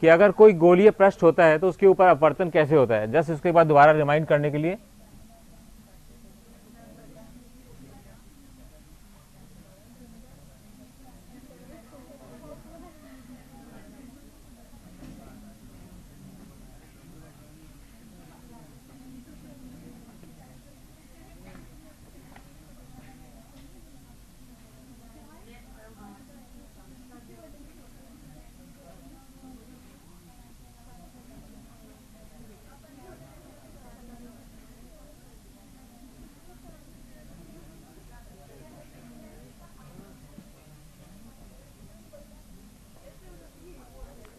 कि अगर कोई गोलीय पृष्ठ होता है तो उसके ऊपर अपवर्तन कैसे होता है, जस्ट उसके बाद दोबारा रिमाइंड करने के लिए।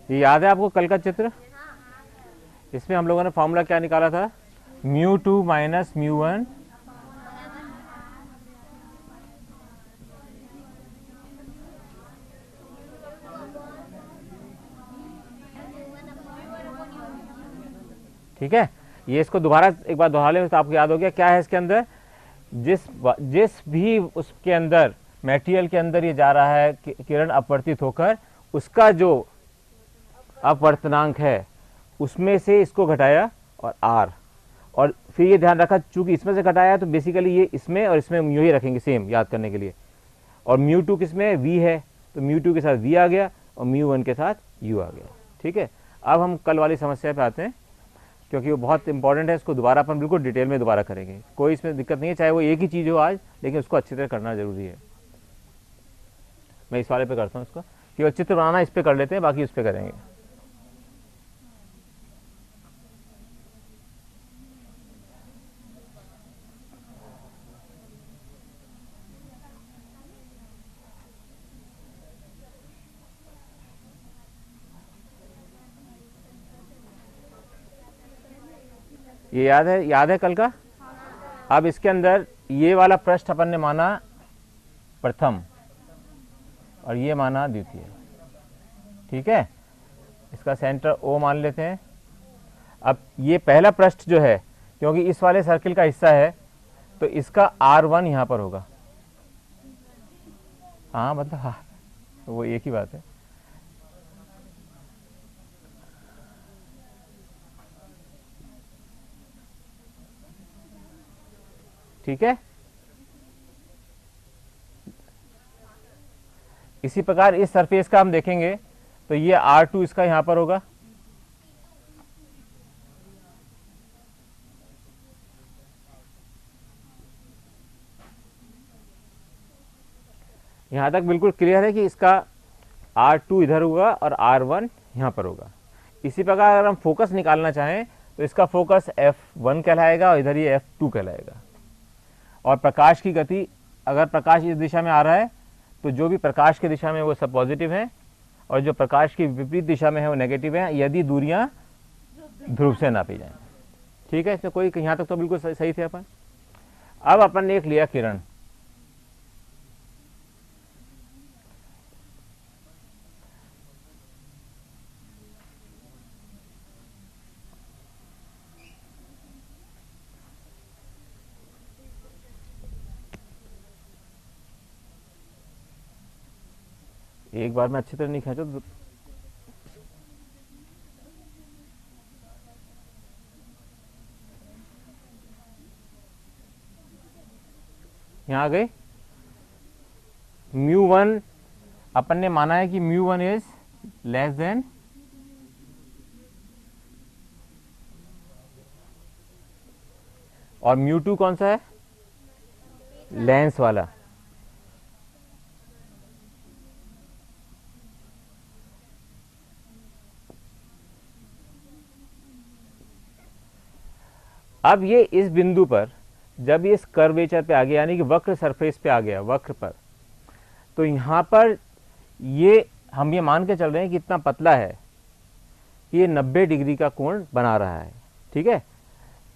ये याद है आपको कल का चित्र? इसमें हम लोगों ने फॉर्मूला क्या निकाला था, μ2 माइनस μ1 ठीक है। ये इसको दोबारा एक बार दोहरा ले तो आपको याद हो गया क्या है इसके अंदर। जिस भी उसके अंदर मटेरियल के अंदर ये जा रहा है किरण अपवर्तित होकर, उसका जो अपवर्तनांक है उसमें से इसको घटाया और r, और फिर ये ध्यान रखा चूंकि इसमें से घटाया है तो बेसिकली ये इसमें और इसमें यू ही रखेंगे सेम याद करने के लिए। और μ2 किसमें v है तो μ2 के साथ v आ गया और μ1 के साथ u आ गया। ठीक है, अब हम कल वाली समस्या पे आते हैं क्योंकि वो बहुत इंपॉर्टेंट है, इसको दोबारा अपन बिल्कुल डिटेल में दोबारा करेंगे, कोई इसमें दिक्कत नहीं है, चाहे वो एक ही चीज़ हो आज, लेकिन उसको अच्छी तरह करना जरूरी है। मैं इस वाले पे करता हूँ इसको, केवल चित्र बनाना इस पे कर लेते हैं, बाकी उस पे करेंगे। ये याद है कल का। अब इसके अंदर ये वाला पृष्ठ अपन ने माना प्रथम और ये माना द्वितीय। ठीक है, इसका सेंटर O मान लेते हैं। अब ये पहला पृष्ठ जो है, क्योंकि इस वाले सर्किल का हिस्सा है तो इसका R1 यहां पर होगा। हाँ मतलब हाँ, वो एक ही बात है। ठीक है, इसी प्रकार इस सरफेस का हम देखेंगे तो ये R2 इसका यहां पर होगा, यहां तक बिल्कुल क्लियर है कि इसका R2 इधर होगा और R1 यहां पर होगा। इसी प्रकार अगर हम फोकस निकालना चाहें तो इसका फोकस F1 कहलाएगा और इधर ये F2 कहलाएगा। और प्रकाश की गति, अगर प्रकाश इस दिशा में आ रहा है तो जो भी प्रकाश की दिशा में वो सब पॉजिटिव है और जो प्रकाश की विपरीत दिशा में है वो नेगेटिव है, यदि दूरियां ध्रुव से नापी जाए। ठीक है, इसमें कोई यहाँ तक तो बिल्कुल सही थे अपन। अब अपन ने एक लिया किरण, एक बार में अच्छी तरह नहीं खींचो तो यहां आ गई। μ1 अपन ने माना है कि μ1 इज लेस देन और μ2 कौन सा है, लेंस वाला। अब ये इस बिंदु पर जब ये इस कर्वेचर पे आ गया, यानी कि वक्र सरफेस पे आ गया, वक्र पर, तो यहां पर ये हम ये मान के चल रहे हैं कि इतना पतला है कि ये 90 डिग्री का कोण बना रहा है। ठीक है,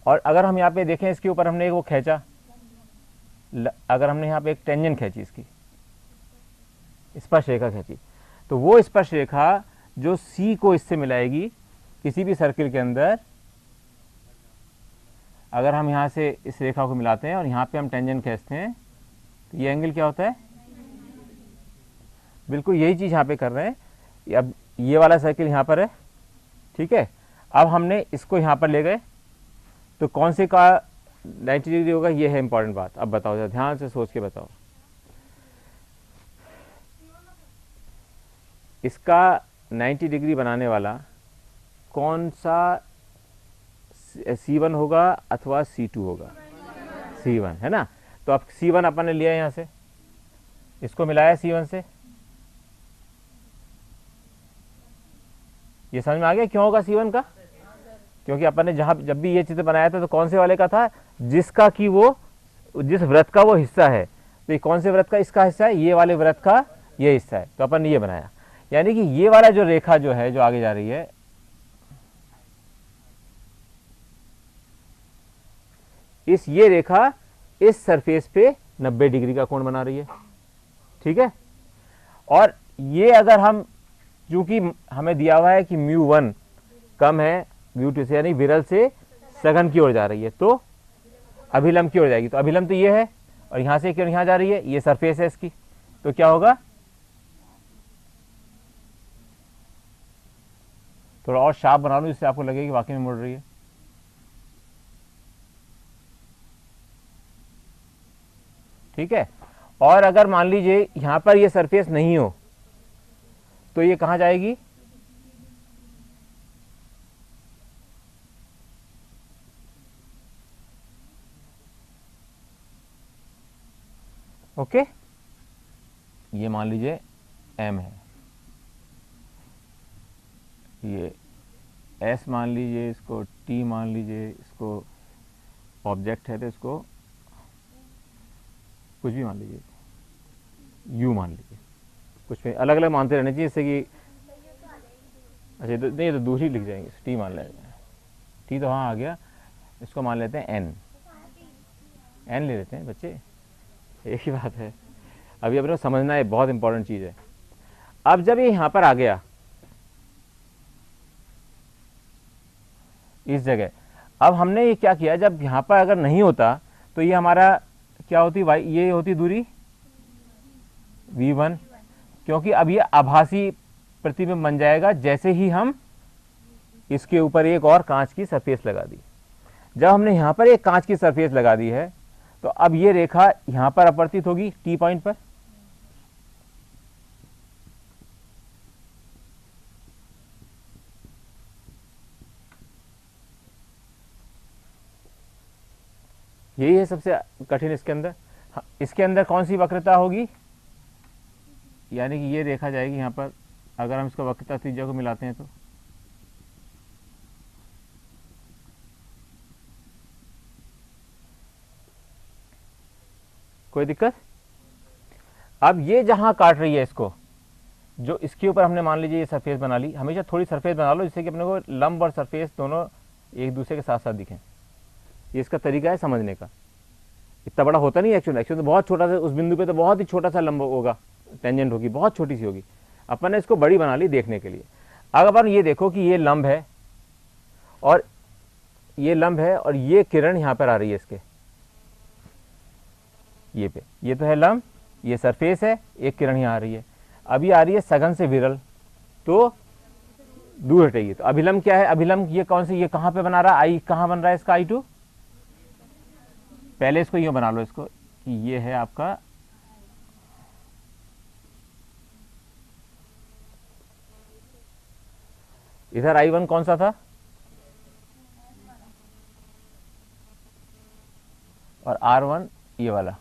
और अगर हम यहाँ पे देखें इसके ऊपर हमने वो खींचा, अगर हमने यहाँ पे एक टेंजेंट खींची, इसकी स्पर्श रेखा खींची, तो वो स्पर्श रेखा जो C को इससे मिलाएगी किसी भी सर्किल के अंदर, अगर हम यहाँ से इस रेखा को मिलाते हैं और यहाँ पे हम टेंजेंट खींचते हैं तो ये एंगल क्या होता है, बिल्कुल यही चीज़ यहाँ पे कर रहे हैं। अब ये वाला सर्किल यहाँ पर है ठीक है, अब हमने इसको यहाँ पर ले गए, तो कौन से का 90 डिग्री होगा, ये है इंपॉर्टेंट बात। अब बताओ जरा, ध्यान से सोच के बताओ, इसका 90 डिग्री बनाने वाला कौन सा C1 होगा अथवा C2 होगा? C1 है ना। तो अब C1 अपन ने लिया यहाँ से, इसको मिलाया C1 से, ये समझ में आ गया क्यों होगा C1 का? क्योंकि अपन ने जब भी ये चित्र बनाया था तो कौन से वाले का था, जिसका कि वो जिस व्रत का वो हिस्सा है। तो ये कौन से व्रत का इसका हिस्सा है? ये वाले व्रत का ये हिस्सा है, तो अपन ने ये बनाया। यानी कि ये वाला जो रेखा जो है, जो आगे जा रही है, ये रेखा इस सरफेस पे 90 डिग्री का कोण बना रही है, ठीक है। और ये अगर हम, चूंकि हमें दिया हुआ है कि μ1 कम है μ2 से, यानी विरल से सघन की ओर जा रही है, तो अभिलंब की ओर जाएगी। तो अभिलंब तो ये है, और यहां से किरण यहां जा रही है, ये सरफेस है इसकी, तो क्या होगा? थोड़ा और शार्प बना लो जिससे आपको लगे कि वाकई में मुड़ रही है। ठीक है, और अगर मान लीजिए यहां पर ये सरफेस नहीं हो, तो ये कहां जाएगी? ओके, ये मान लीजिए M है, ये S मान लीजिए, इसको T मान लीजिए, इसको ऑब्जेक्ट है तो इसको कुछ भी मान लीजिए, U मान लीजिए, कुछ भी अलग अलग मानते रहने चाहिए, जैसे कि अच्छा तो नहीं, तो दूसरी लिख जाएंगे, T मान लेते हैं, T तो हाँ आ गया, इसको मान लेते हैं N ले लेते हैं बच्चे, एक ही बात है। अभी अपने को समझना है, बहुत इंपॉर्टेंट चीज़ है। अब जब ये यहाँ पर आ गया इस जगह, अब हमने ये क्या किया, जब यहाँ पर अगर नहीं होता तो ये हमारा क्या होती, ये होती दूरी V1, क्योंकि अब ये आभासी प्रतिबिंब बन जाएगा जैसे ही हम इसके ऊपर एक और कांच की सरफेस लगा दी। जब हमने यहाँ पर एक कांच की सरफेस लगा दी है, तो अब ये रेखा यहाँ पर अपवर्तित होगी T पॉइंट पर, यही है सबसे कठिन इसके अंदर। इसके अंदर कौन सी वक्रता होगी, यानी कि ये रेखा जाएगी यहाँ पर, अगर हम इसका वक्रता त्रिज्या को मिलाते हैं तो कोई दिक्कत? अब ये जहां काट रही है इसको, जो इसके ऊपर हमने मान लीजिए ये सरफेस बना ली, हमेशा थोड़ी सरफेस बना लो जिससे कि अपने को लंब और सरफेस दोनों एक दूसरे के साथ साथ दिखें। ये इसका तरीका है समझने का। इतना बड़ा होता नहीं एक्चुअली तो बहुत छोटा सा, उस बिंदु पे तो बहुत ही छोटा सा लंब होगा, टेंजेंट होगी, बहुत छोटी सी होगी। अपन ने इसको बड़ी बना ली देखने के लिए। अब अपन ये देखो कि ये लंब है और ये लंब है, और ये किरण यहाँ पर आ रही है इसके ये पे, ये तो है लंब, ये सरफेस है, एक किरण यहाँ आ रही है। अब ये आ रही है सघन से विरल, तो दूर हटेगी। तो अभिलंब क्या है? अभिलंब ये कौन सी, ये कहाँ पे बना रहा है? आई कहाँ बन रहा है इसका? I2। पहले इसको यूं बना लो इसको कि ये है आपका इधर I1 कौन सा था, और R1 ये वाला।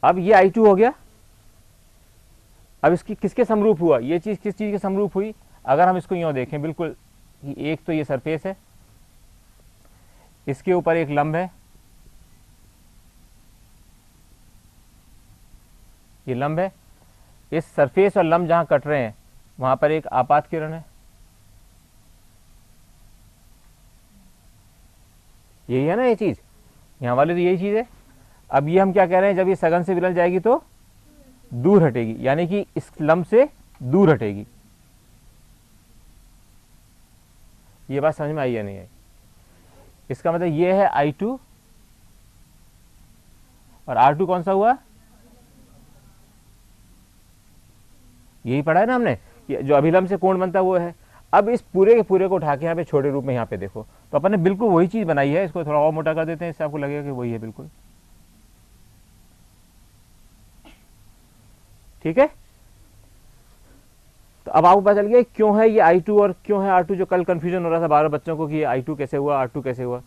अब ये I2 हो गया। अब इसकी किसके समरूप हुआ, ये चीज किस चीज के समरूप हुई? अगर हम इसको यूं देखें बिल्कुल, कि एक तो ये सरफेस है, इसके ऊपर एक लंब है, ये लंब है, इस सरफेस और लंब जहां कट रहे हैं वहां पर एक आपात किरण है, यही है ना ये चीज, यहां वाली तो यही चीज है। अब ये हम क्या कह रहे हैं, जब ये सघन से विरल जाएगी तो दूर हटेगी, यानी कि इस लंब से दूर हटेगी। ये बात समझ में आई या नहीं आई? इसका मतलब ये है I2 और R2 कौन सा हुआ? यही पढ़ा है ना हमने, जो अभिलंब से कोण बनता है वो है। अब इस पूरे के पूरे को उठा के यहाँ पे छोटे रूप में यहाँ पे देखो, तो अपन ने बिल्कुल वही चीज बनाई है। इसको थोड़ा और मोटा कर देते हैं, इससे आपको लगेगा कि वही है बिल्कुल। ठीक है, तो अब आपको पता चल गया क्यों है ये I2 और क्यों है R2, जो कल कंफ्यूजन हो रहा था बारह बच्चों को कि ये I2 कैसे हुआ, R2 कैसे हुआ।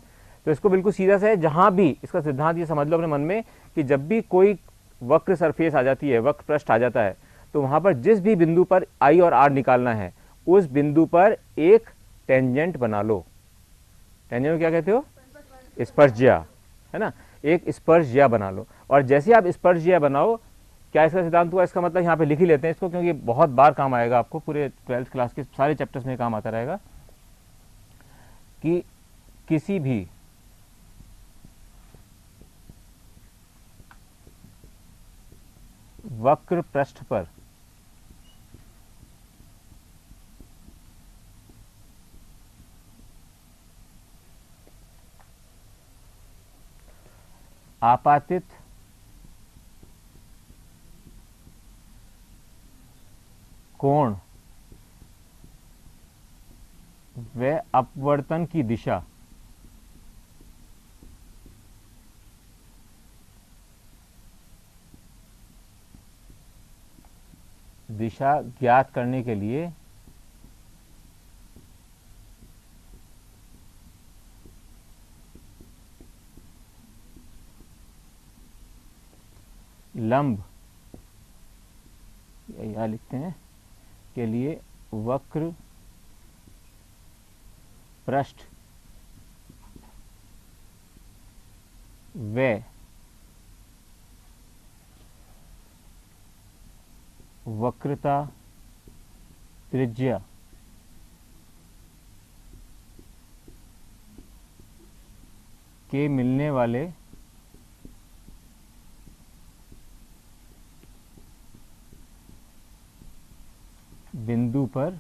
तो इसको बिल्कुल सीधा सा है, जहां भी इसका सिद्धांत ये समझ लो अपने मन में कि जब भी कोई वक्र सरफेस आ जाती है, वक्र पृष्ठ आ जाता है, तो वहां पर जिस भी बिंदु पर I और R निकालना है, उस बिंदु पर एक टेंजेंट बना लो। टेंजेंट को क्या कहते हो? स्पर्शज्या, है ना, एक स्पर्शज्या बना लो। और जैसे आप स्पर्शज्या बनाओ, क्या इसका सिद्धांत हुआ? इसका मतलब यहाँ पे लिख ही लेते हैं इसको, क्योंकि बहुत बार काम आएगा आपको, पूरे 12th क्लास के सारे चैप्टर्स में काम आता रहेगा कि किसी भी वक्र पृष्ठ पर आपातित कोण व अपवर्तन की दिशा ज्ञात करने के लिए लंब, यह लिखते हैं, के लिए वक्र पृष्ठ व वक्रता त्रिज्या के मिलने वाले बिंदु पर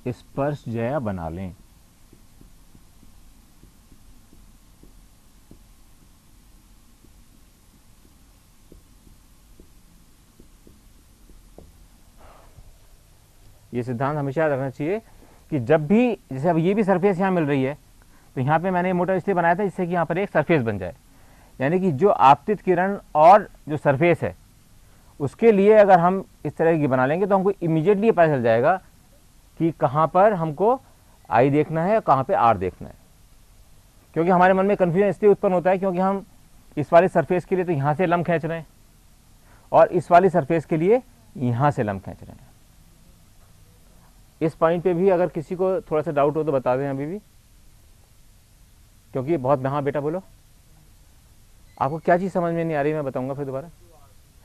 स्पर्शज्या बना लें। ये सिद्धांत हमेशा याद रखना चाहिए कि जब भी, जैसे अब ये भी सरफेस यहाँ मिल रही है, तो यहाँ पे मैंने मोटर इसलिए बनाया था जिससे कि यहाँ पर एक सरफेस बन जाए, यानी कि जो आपतित किरण और जो सरफेस है उसके लिए अगर हम इस तरह की बना लेंगे तो हमको इमीडिएटली पता चल जाएगा कि कहाँ पर हमको I देखना है और कहाँ पे R देखना है। क्योंकि हमारे मन में कन्फ्यूजन इसलिए उत्पन्न होता है क्योंकि हम इस वाली सरफेस के लिए तो यहाँ से लंब खींच रहे हैं और इस वाली सरफेस के लिए यहाँ से लंब खींच रहे हैं। इस पॉइंट पे भी अगर किसी को थोड़ा सा डाउट हो तो बता दें अभी भी, क्योंकि बहुत, हाँ बेटा बोलो, आपको क्या चीज़ समझ में नहीं आ रही, मैं बताऊंगा फिर दोबारा।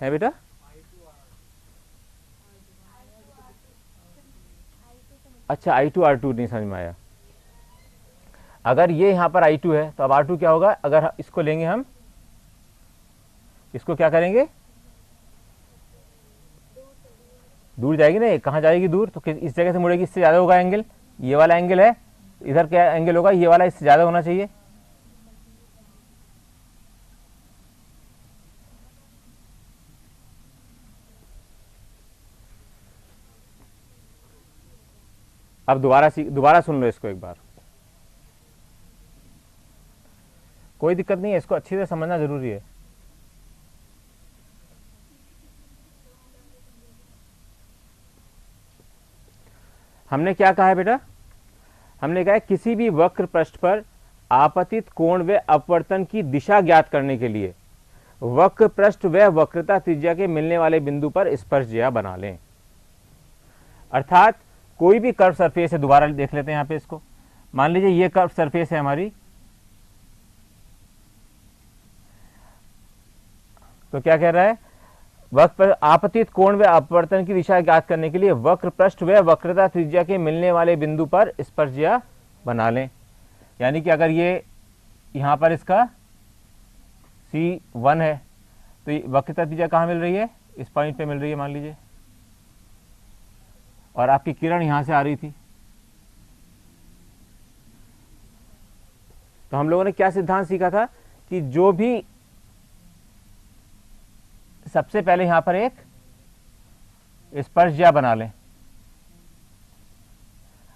है बेटा? अच्छा, I2 R2 नहीं समझ में आया। अगर ये यहाँ पर I2 है तो अब R2 क्या होगा? अगर इसको लेंगे हम, इसको क्या करेंगे? दूर जाएगी ना, कहाँ जाएगी दूर? तो इस जगह से मुड़ेगी, इससे ज़्यादा होगा एंगल। ये वाला एंगल है, इधर क्या एंगल होगा? ये वाला इससे ज़्यादा होना चाहिए। अब दोबारा सुन लो इसको एक बार, कोई दिक्कत नहीं है, इसको अच्छी तरह समझना जरूरी है। हमने क्या कहा है बेटा? हमने कहा है किसी भी वक्र पृष्ठ पर आपतित कोण व अपवर्तन की दिशा ज्ञात करने के लिए वक्र पृष्ठ व वक्रता त्रिज्या के मिलने वाले बिंदु पर स्पर्शज्या बना लें। अर्थात कोई भी कर्व सरफेस है, दोबारा देख लेते हैं यहाँ पे इसको, मान लीजिए ये कर्व सरफेस है हमारी, तो क्या कह रहा है? वक्र आपतित कोण व अपवर्तन की दिशा ज्ञात करने के लिए वक्र पृष्ठ व वक्रता त्रिज्या के मिलने वाले बिंदु पर स्पर्शज्या बना लें। यानी कि अगर ये यहाँ पर इसका C1 है तो वक्रता त्रिज्या कहाँ मिल रही है? इस पॉइंट पे मिल रही है मान लीजिए, और आपकी किरण यहां से आ रही थी। तो हम लोगों ने क्या सिद्धांत सीखा था कि जो भी सबसे पहले यहां पर एक स्पर्शज्या बना लें।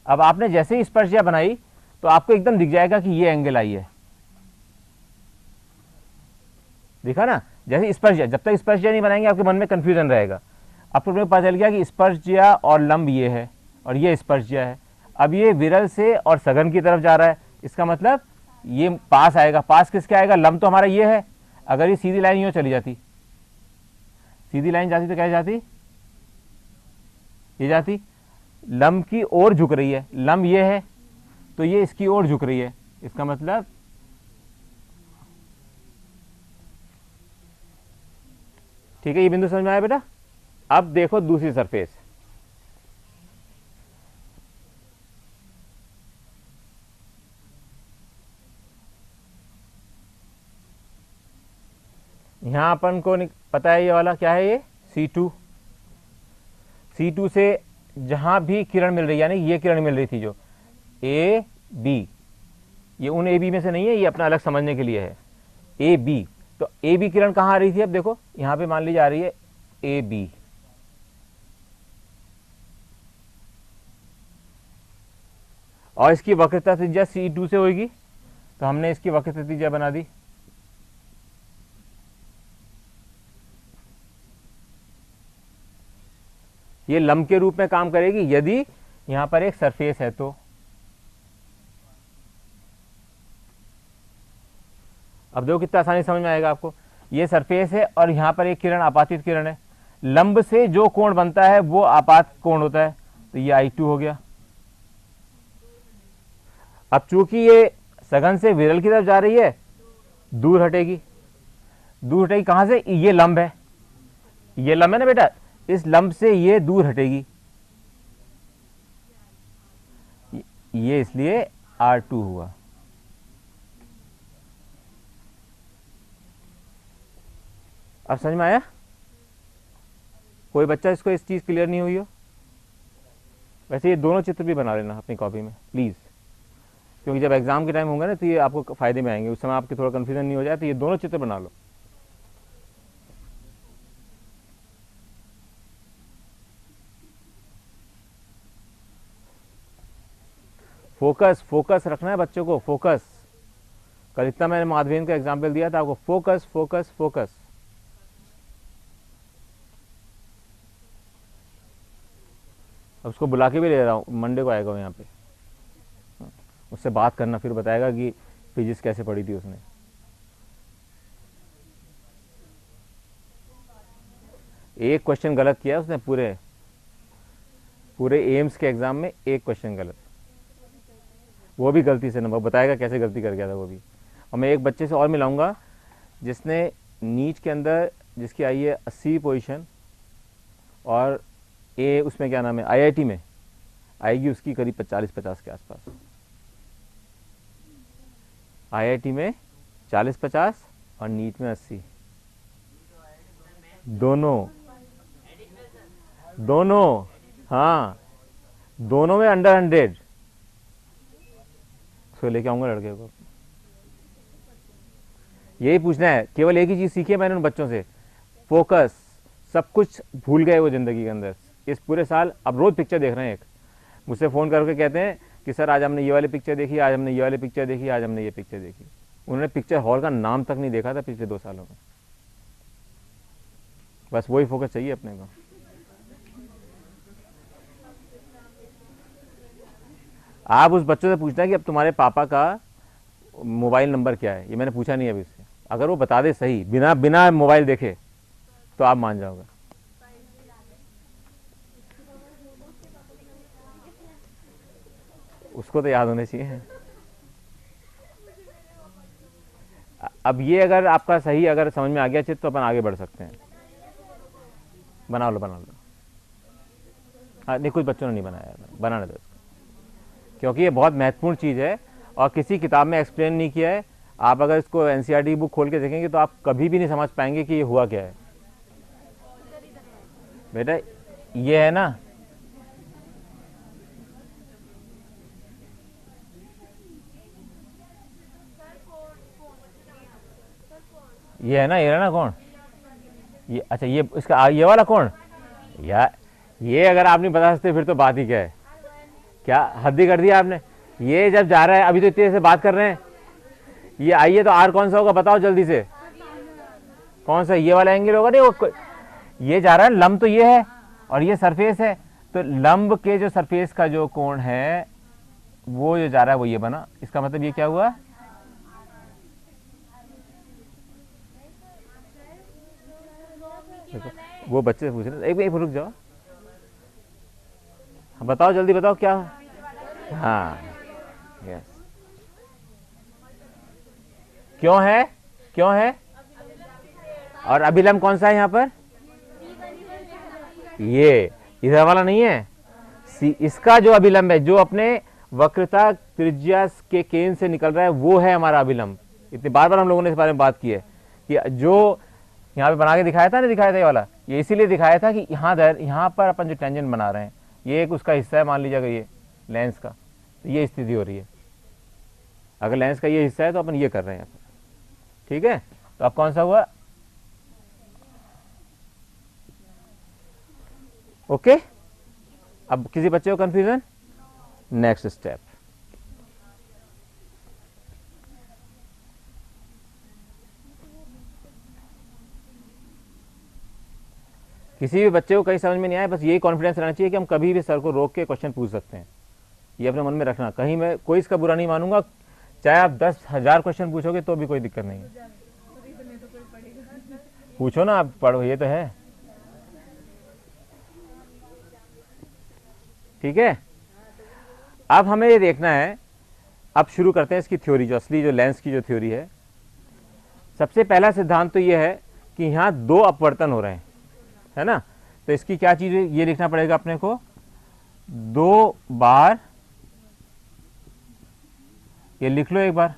अब आपने जैसे ही स्पर्शज्या बनाई तो आपको एकदम दिख जाएगा कि ये एंगल आई है, दिखा ना। जैसे स्पर्शज्या, जब तक स्पर्शज्या नहीं बनाएंगे आपके मन में कंफ्यूजन रहेगा। आपको पता चल गया कि स्पर्शज्या और लंब ये है और ये स्पर्शज्या है। अब ये विरल से और सघन की तरफ जा रहा है, इसका मतलब ये पास आएगा। पास किसके आएगा? लंब तो हमारा ये है। अगर ये सीधी लाइन यूं चली जाती, सीधी लाइन जाती तो क्या जाती? ये जाती। लंब की ओर झुक रही है, लंब ये है तो ये इसकी ओर झुक रही है, इसका मतलब ठीक है। ये बिंदु समझ में आया बेटा? अब देखो दूसरी सरफेस। यहां अपन को पता है ये वाला क्या है, ये C2। C2 से जहां भी किरण मिल रही है, यानी ये किरण मिल रही थी जो ए बी, ये उन ए बी में से नहीं है, ये अपना अलग समझने के लिए है। ए बी, तो ए बी किरण कहां आ रही थी? अब देखो यहां पे मान ली जा रही है ए बी, और इसकी वक्रता त्रिज्या C2 से होगी, तो हमने इसकी वक्रता त्रिज्या बना दी। ये लंब के रूप में काम करेगी यदि यहां पर एक सरफेस है तो। अब देखो कितना आसानी समझ में आएगा आपको। ये सरफेस है और यहां पर एक किरण आपातित किरण है। लंब से जो कोण बनता है वो आपात कोण होता है, तो ये I2 हो गया। अब चूंकि ये सघन से विरल की तरफ जा रही है, दूर हटेगी। दूर हटेगी कहां से? ये लंब है, ये लंब है ना बेटा, इस लंब से ये दूर हटेगी, ये इसलिए R2 हुआ। अब समझ में आया? कोई बच्चा इसको इस चीज क्लियर नहीं हुई हो? वैसे ये दोनों चित्र भी बना लेना अपनी कॉपी में प्लीज, क्योंकि जब एग्जाम के टाइम होगा ना तो ये आपको फायदे में आएंगे। उस समय आपके थोड़ा कंफ्यूजन नहीं हो जाए, तो ये दोनों चित्र बना लो। फोकस, फोकस रखना है बच्चों को, फोकस। कल इतना मैंने माधवेन का एग्जाम्पल दिया था आपको, फोकस फोकस फोकस। अब उसको बुला के भी ले रहा हूँ, मंडे को आएगा वो यहाँ पे, उससे बात करना, फिर बताएगा कि फिजिक्स कैसे पढ़ी थी उसने। एक क्वेश्चन गलत किया उसने, पूरे पूरे एम्स के एग्जाम में एक क्वेश्चन गलत, वो भी गलती से नंबर बताएगा कैसे गलती कर गया था वो भी। और मैं एक बच्चे से और मिलाऊंगा जिसने नीट के अंदर, जिसकी आई है 80 पोजीशन, और ए उसमें क्या नाम है IIT में आएगी उसकी करीब 40-50 के आसपास। IIT में 40-50 और नीट में 80, दोनों दोनों, हाँ दोनों में अंडर 100। उसको लेके आऊंगा लड़के को। यही पूछना है, केवल एक ही चीज सीखी है मैंने उन बच्चों से, फोकस। सब कुछ भूल गए वो जिंदगी के अंदर इस पूरे साल। अब रोज पिक्चर देख रहे हैं, एक मुझसे फोन करके कहते हैं कि सर आज हमने ये वाली पिक्चर देखी, आज हमने ये वाली पिक्चर देखी, आज हमने ये पिक्चर देखी। उन्होंने पिक्चर हॉल का नाम तक नहीं देखा था पिछले 2 सालों में। बस वही फोकस चाहिए अपने को। आप उस बच्चों से पूछना कि अब तुम्हारे पापा का मोबाइल नंबर क्या है, ये मैंने पूछा नहीं अभी से। अगर वो बता दे सही, बिना बिना मोबाइल देखे, तो आप मान जाओगे। उसको तो याद होने चाहिए। अब ये अगर आपका सही अगर समझ में आ गया चित्र, तो अपन आगे बढ़ सकते हैं। बना लो बना लो। हाँ नहीं, कुछ बच्चों ने नहीं बनाया, बनाने दो इसको, क्योंकि ये बहुत महत्वपूर्ण चीज़ है और किसी किताब में एक्सप्लेन नहीं किया है। आप अगर इसको NCERT बुक खोल के देखेंगे तो आप कभी भी नहीं समझ पाएंगे कि ये हुआ क्या है। बेटा ये है ना, ये है ना, ये है ना कौन, ये अच्छा, ये इसका ये वाला कौन यार, ये अगर आप नहीं बता सकते फिर तो बात ही क्या है, क्या हद ही कर दिया आपने। ये जब जा रहा है, अभी तो इतने से बात कर रहे हैं, ये आइए तो आर कौन सा होगा बताओ जल्दी से, कौन सा ये वाला एंगल होगा, नहीं वो ये जा रहा है, लंब तो ये है और ये सरफेस है, तो लंब के जो सरफेस का जो कोण है वो जो जा रहा है वो ये बना, इसका मतलब ये क्या हुआ, वो बच्चे से पूछ रहे, एक रुक जाओ, बताओ जल्दी बताओ क्या, हाँ यस, क्यों है, क्यों है, और अभिलंब कौन सा है यहाँ पर, ये इधर वाला नहीं है, इसका जो अभिलंब है जो अपने वक्रता त्रिज्या के केंद्र से निकल रहा है वो है हमारा अभिलंब। इतनी बार बार हम लोगों ने इस बारे में बात की है कि जो यहाँ पे बना के दिखाया था ना, दिखाया था ये वाला, ये इसीलिए दिखाया था कि यहाँ पर अपन जो टेंजेंट बना रहे हैं ये एक उसका हिस्सा है, मान लीजिएगा ये लेंस का, तो ये स्थिति हो रही है, अगर लेंस का ये हिस्सा है तो अपन ये कर रहे हैं, ठीक है। तो अब कौन सा हुआ, ओके। अब किसी बच्चे को कंफ्यूजन, नेक्स्ट स्टेप, किसी भी बच्चे को कहीं समझ में नहीं आए, बस यही कॉन्फिडेंस रहना चाहिए कि हम कभी भी सर को रोक के क्वेश्चन पूछ सकते हैं, ये अपने मन में रखना, कहीं मैं कोई इसका बुरा नहीं मानूंगा, चाहे आप 10,000 क्वेश्चन पूछोगे तो भी कोई दिक्कत नहीं है, पूछो ना आप, पढ़ो, ये तो है, ठीक है। अब हमें ये देखना है, अब शुरू करते हैं इसकी थ्योरी, जो असली जो लेंस की जो थ्योरी है। सबसे पहला सिद्धांत तो ये है कि यहाँ दो अपवर्तन हो रहे हैं, है ना, तो इसकी क्या चीज है, ये लिखना पड़ेगा अपने को, 2 बार, ये लिख लो एक बार,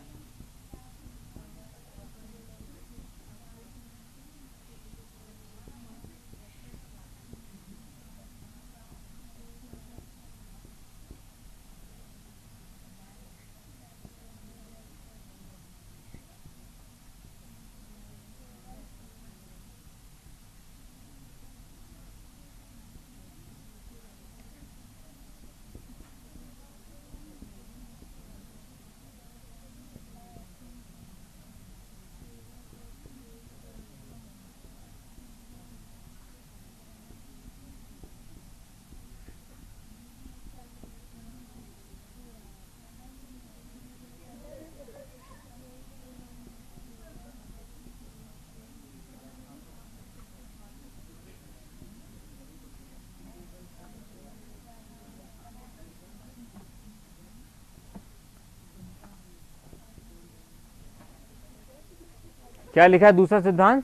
क्या लिखा है दूसरा सिद्धांत,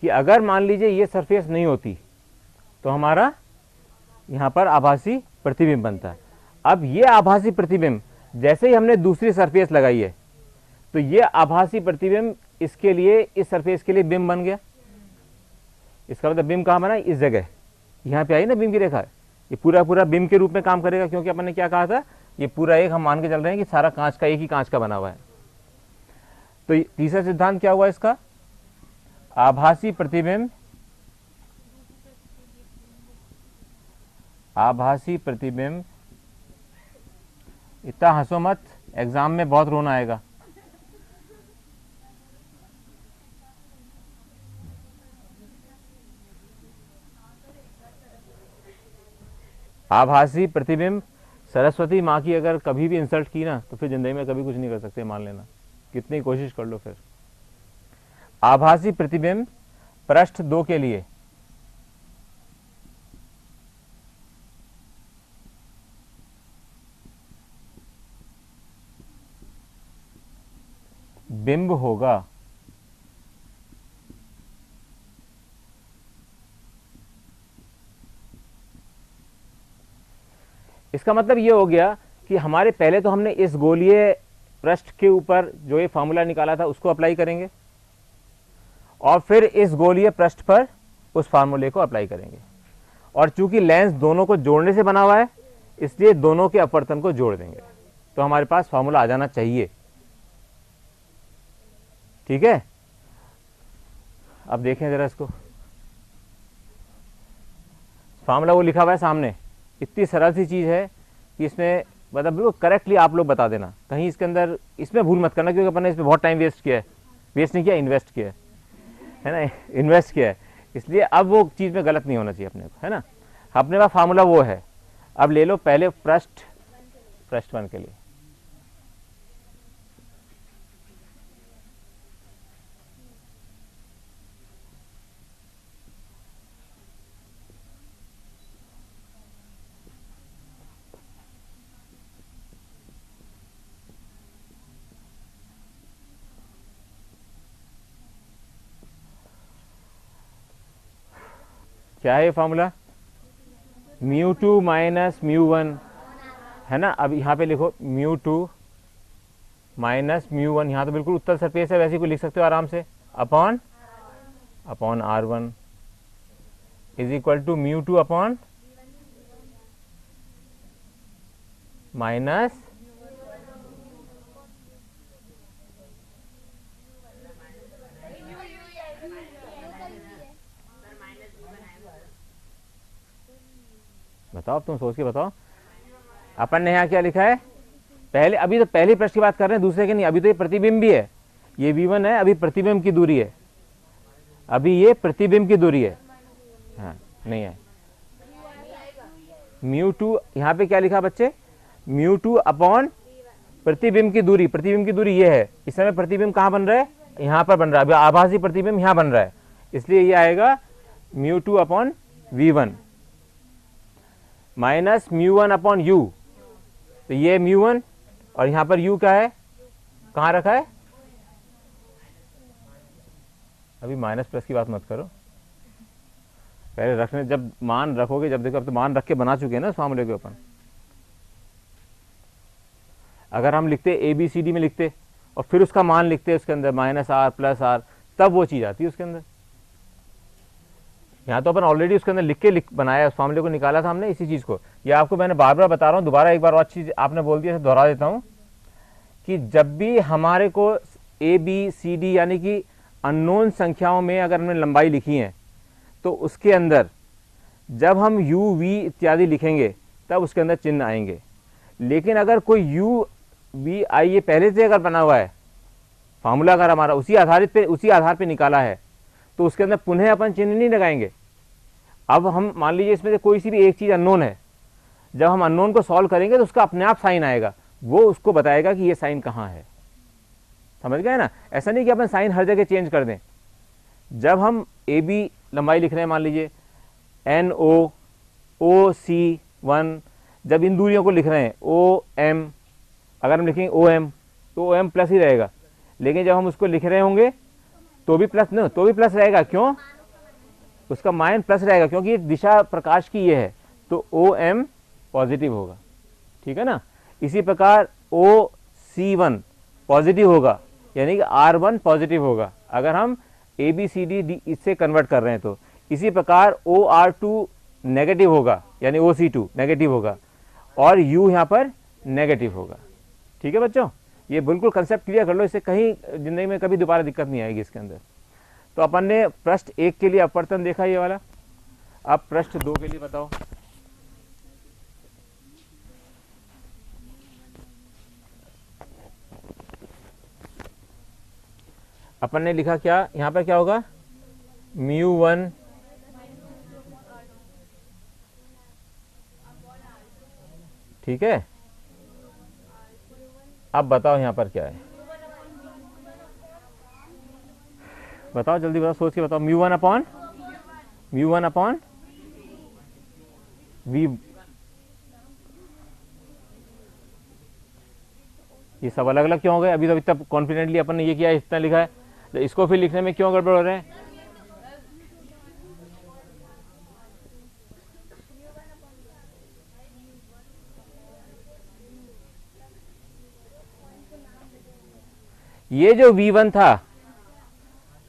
कि अगर मान लीजिए ये सरफेस नहीं होती तो हमारा यहां पर आभासी प्रतिबिंब बनता है। अब ये आभासी प्रतिबिंब जैसे ही हमने दूसरी सरफेस लगाई है तो ये आभासी प्रतिबिंब इसके लिए, इस सरफेस के लिए बिंब बन गया, इसका मतलब बिंब कहां बना, इस जगह, यहां पे आई ना बिंब की रेखा, ये पूरा पूरा बिंब के रूप में काम करेगा, क्योंकि अपन ने क्या कहा था, ये पूरा एक हम मान के चल रहे हैं कि सारा कांच का, एक ही कांच का बना हुआ है। तो तीसरा सिद्धांत क्या हुआ इसका, आभासी प्रतिबिंब, आभासी प्रतिबिंब, इतना हंसो मत, एग्जाम में बहुत रोना आएगा, आभासी प्रतिबिंब, सरस्वती माँ की अगर कभी भी इंसल्ट की ना तो फिर जिंदगी में कभी कुछ नहीं कर सकते, मान लेना, कितनी कोशिश कर लो। फिर आभासी प्रतिबिंब पृष्ठ 2 के लिए बिंब होगा, इसका मतलब ये हो गया कि हमारे पहले तो हमने इस गोलीय पृष्ठ के ऊपर जो ये फॉर्मूला निकाला था उसको अप्लाई करेंगे और फिर इस गोलीय पृष्ठ पर उस फार्मूले को अप्लाई करेंगे, और चूंकि लेंस दोनों को जोड़ने से बना हुआ है इसलिए दोनों के अपवर्तन को जोड़ देंगे, तो हमारे पास फार्मूला आ जाना चाहिए, ठीक है। अब देखें जरा इसको, फार्मूला वो लिखा हुआ है सामने, इतनी सरल सी चीज़ है कि इसमें मतलब बिल्कुल करेक्टली आप लोग बता देना, कहीं इसके अंदर इसमें भूल मत करना, क्योंकि अपन ने इसमें बहुत टाइम वेस्ट किया है, वेस्ट नहीं किया, इन्वेस्ट किया है ना, इन्वेस्ट किया है, इसलिए अब वो चीज़ में गलत नहीं होना चाहिए अपने को, है ना। अपने पास फार्मूला वो है। अब ले लो पहले पृष्ठ 1 के लिए, क्या है ये फार्मूला, μ2 माइनस μ1, है ना। अब यहाँ पे लिखो μ2 माइनस μ1, यहाँ तो बिल्कुल उत्तल सरफेस है, वैसे ही को लिख सकते हो आराम से, upon r1 is equal to μ2 upon minus बताओ, तुम सोच के बताओ। अपन ने यहाँ क्या लिखा है, पहले अभी तो पहले पृष्ठ की बात कर रहे हैं, दूसरे के नहीं, अभी तो ये प्रतिबिंब भी है, ये v1 है, अभी प्रतिबिंब की दूरी है, अभी ये प्रतिबिंब की दूरी है, हाँ नहीं है। μ2 यहाँ पे क्या लिखा बच्चे, μ2 अपॉन प्रतिबिंब की दूरी, प्रतिबिंब की दूरी ये है, इस समय प्रतिबिंब कहाँ बन रहा है, यहाँ पर बन रहा है, अभी आभासी प्रतिबिंब यहाँ बन रहा है, इसलिए ये आएगा μ2 upon v1 minus μ1 upon u, तो ये μ1 और यहाँ पर u क्या है, कहाँ रखा है, अभी माइनस प्लस की बात मत करो, पहले रखने, जब मान रखोगे, जब देखो अब तो मान रख के बना चुके हैं ना इस फार्मूले के अपन। अगर हम लिखते ए बी सी डी में लिखते और फिर उसका मान लिखते उसके अंदर माइनस आर प्लस आर, तब वो चीज़ आती है उसके अंदर। यहाँ तो अपन ऑलरेडी उसके अंदर लिख के बनाया, उस फार्मूले को निकाला था हमने इसी चीज़ को। ये आपको मैंने बार बार बता रहा हूँ, दोबारा एक बार और चीज़ आपने बोल दिया, दोहरा देता हूँ कि जब भी हमारे को ए बी सी डी यानी कि अननोन संख्याओं में अगर हमने लंबाई लिखी है, तो उसके अंदर जब हम u v इत्यादि लिखेंगे तब उसके अंदर चिन्ह आएंगे। लेकिन अगर कोई u v i ये पहले से अगर बना हुआ है फार्मूला, अगर हमारा उसी आधार पे निकाला है, तो उसके अंदर पुनः अपन चिन्ह नहीं लगाएंगे। अब हम मान लीजिए इसमें से कोई सी भी एक चीज़ अननोन है, जब हम अननोन को सॉल्व करेंगे तो उसका अपने आप साइन आएगा, वो उसको बताएगा कि ये साइन कहाँ है, समझ गए ना। ऐसा नहीं कि अपन साइन हर जगह चेंज कर दें। जब हम ए बी लंबाई लिख रहे हैं, मान लीजिए एन ओ सी 1, जब इन दूरियों को लिख रहे हैं ओ एम, अगर हम लिखेंगे ओ एम तो ओ एम प्लस ही रहेगा, लेकिन जब हम उसको लिख रहे होंगे तो भी प्लस न, तो भी प्लस रहेगा, क्यों, उसका माइन प्लस रहेगा, क्योंकि दिशा प्रकाश की ये है, तो ओ एम पॉजिटिव होगा, ठीक है ना। इसी प्रकार ओ सी 1 पॉजिटिव होगा, यानी कि R1 पॉजिटिव होगा अगर हम A B C D D इससे कन्वर्ट कर रहे हैं तो। इसी प्रकार OR2 नेगेटिव होगा, यानी OC2 नेगेटिव होगा, और U यहाँ पर नेगेटिव होगा, ठीक है बच्चों। ये बिल्कुल कंसेप्ट क्लियर कर लो, इससे कहीं जिंदगी में कभी दोबारा दिक्कत नहीं आएगी इसके अंदर। तो अपन ने पृष्ठ 1 के लिए अपवर्तन देखा ये वाला, अब पृष्ठ 2 के लिए बताओ। अपन ने लिखा क्या, यहाँ पर क्या होगा, μ1 ठीक है। अब बताओ यहाँ पर क्या है, बताओ जल्दी बताओ, सोच के बताओ। μ1 अपॉन v, ये सब अलग अलग क्यों हो गए, अभी तो इतना कॉन्फिडेंटली अपन ने ये किया, इतना लिखा है, तो इसको फिर लिखने में क्यों गड़बड़ हो रहे हैं। ये जो v1 था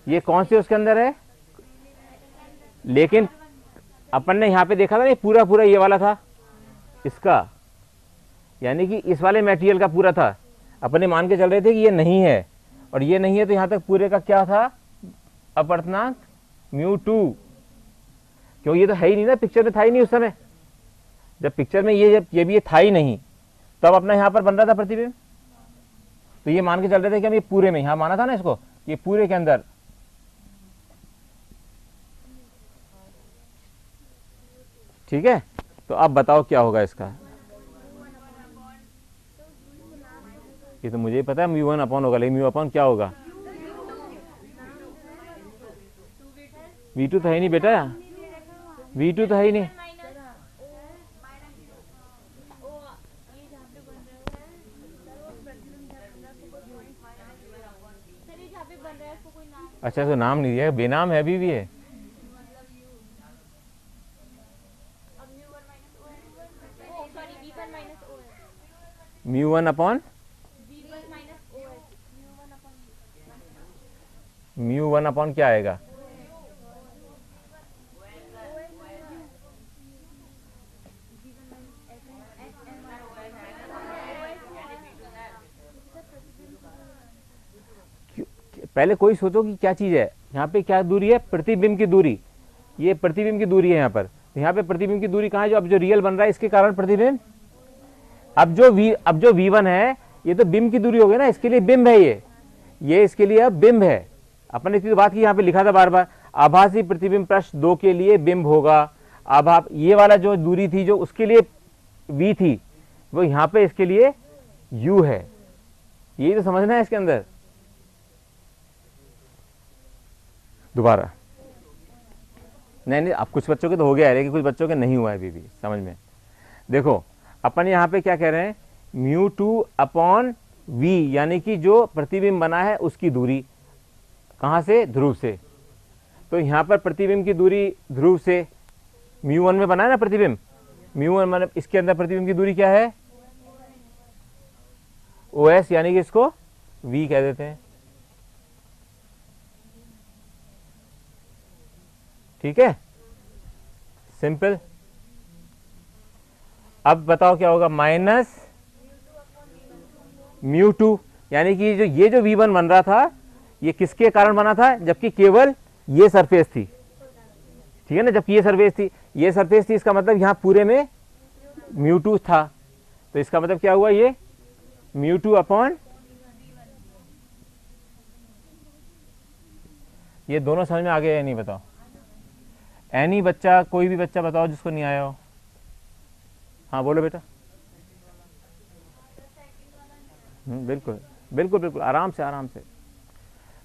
ये कौन से उसके अंदर है, लेकिन अपन ने यहां पे देखा था ना, पूरा पूरा ये वाला था इसका, यानी कि इस वाले मटेरियल का पूरा था। अपन ने मान के चल रहे थे कि ये नहीं है और ये नहीं है, तो यहां तक पूरे का क्या था, अपवर्तनांक μ2, क्यों, ये तो है ही नहीं ना, पिक्चर में था ही नहीं उस समय। जब पिक्चर में ये भी ये था ही नहीं, तब अपना यहाँ पर बन रहा था प्रतिबिंब। तो ये मान के चल रहे थे कि हम ये पूरे में, यहाँ माना था ना इसको, ये पूरे के अंदर। ठीक है, तो अब बताओ क्या होगा इसका। ये तो मुझे ही पता है म्यू वन अपॉन होगा, लेकिन म्यू अपॉन क्या होगा? V2 तो है नहीं बेटा, V2 तो है ही नहीं। अच्छा, तो नाम नहीं दिया, बेनाम है अभी भी है। Mu one upon mu one upon क्या आएगा? पहले कोई सोचो कि क्या चीज है यहाँ पे, क्या दूरी है? प्रतिबिंब की दूरी। ये प्रतिबिंब की दूरी है यहाँ पर। तो यहाँ पे प्रतिबिंब की दूरी कहाँ है? जो अब जो रियल बन रहा है इसके कारण प्रतिबिंब। अब जो V1 है ये तो बिंब की दूरी हो गई ना, इसके लिए बिंब है ये इसके लिए अब बिंब है। अपन ने इतनी बात की, यहाँ पे लिखा था बार बार, आभासी प्रतिबिंब पृष्ठ 2 के लिए बिंब होगा। अब ये वाला जो दूरी थी जो उसके लिए V थी, वो यहाँ पे इसके लिए U है। यही तो समझना है इसके अंदर। दोबारा नहीं, अब कुछ बच्चों के तो हो गया है, लेकिन कुछ बच्चों के नहीं हुआ है अभी भी समझ में। देखो अपन यहाँ पे क्या कह रहे हैं, म्यू टू अपॉन वी, यानी कि जो प्रतिबिंब बना है उसकी दूरी कहाँ से? ध्रुव से। तो यहाँ पर प्रतिबिंब की दूरी ध्रुव से म्यू वन में बना है ना प्रतिबिंब, म्यू वन मतलब इसके अंदर प्रतिबिंब की दूरी क्या है? OS, यानी कि इसको V कह देते हैं। ठीक है, सिंपल। अब बताओ क्या होगा? माइनस म्यू टू, यानी कि ये जो V1 बन रहा था ये किसके कारण बना था? जबकि केवल ये सरफेस थी, ठीक है ना, जबकि ये सरफेस थी, इसका मतलब यहाँ पूरे में म्यू टू था। तो इसका मतलब क्या हुआ? ये म्यू टू अपॉन, ये दोनों समझ में आ गया या नहीं बताओ? एनी बच्चा, कोई भी बच्चा बताओ जिसको नहीं आया हो। हाँ बोलो बेटा। बिल्कुल बिल्कुल बिल्कुल, आराम से।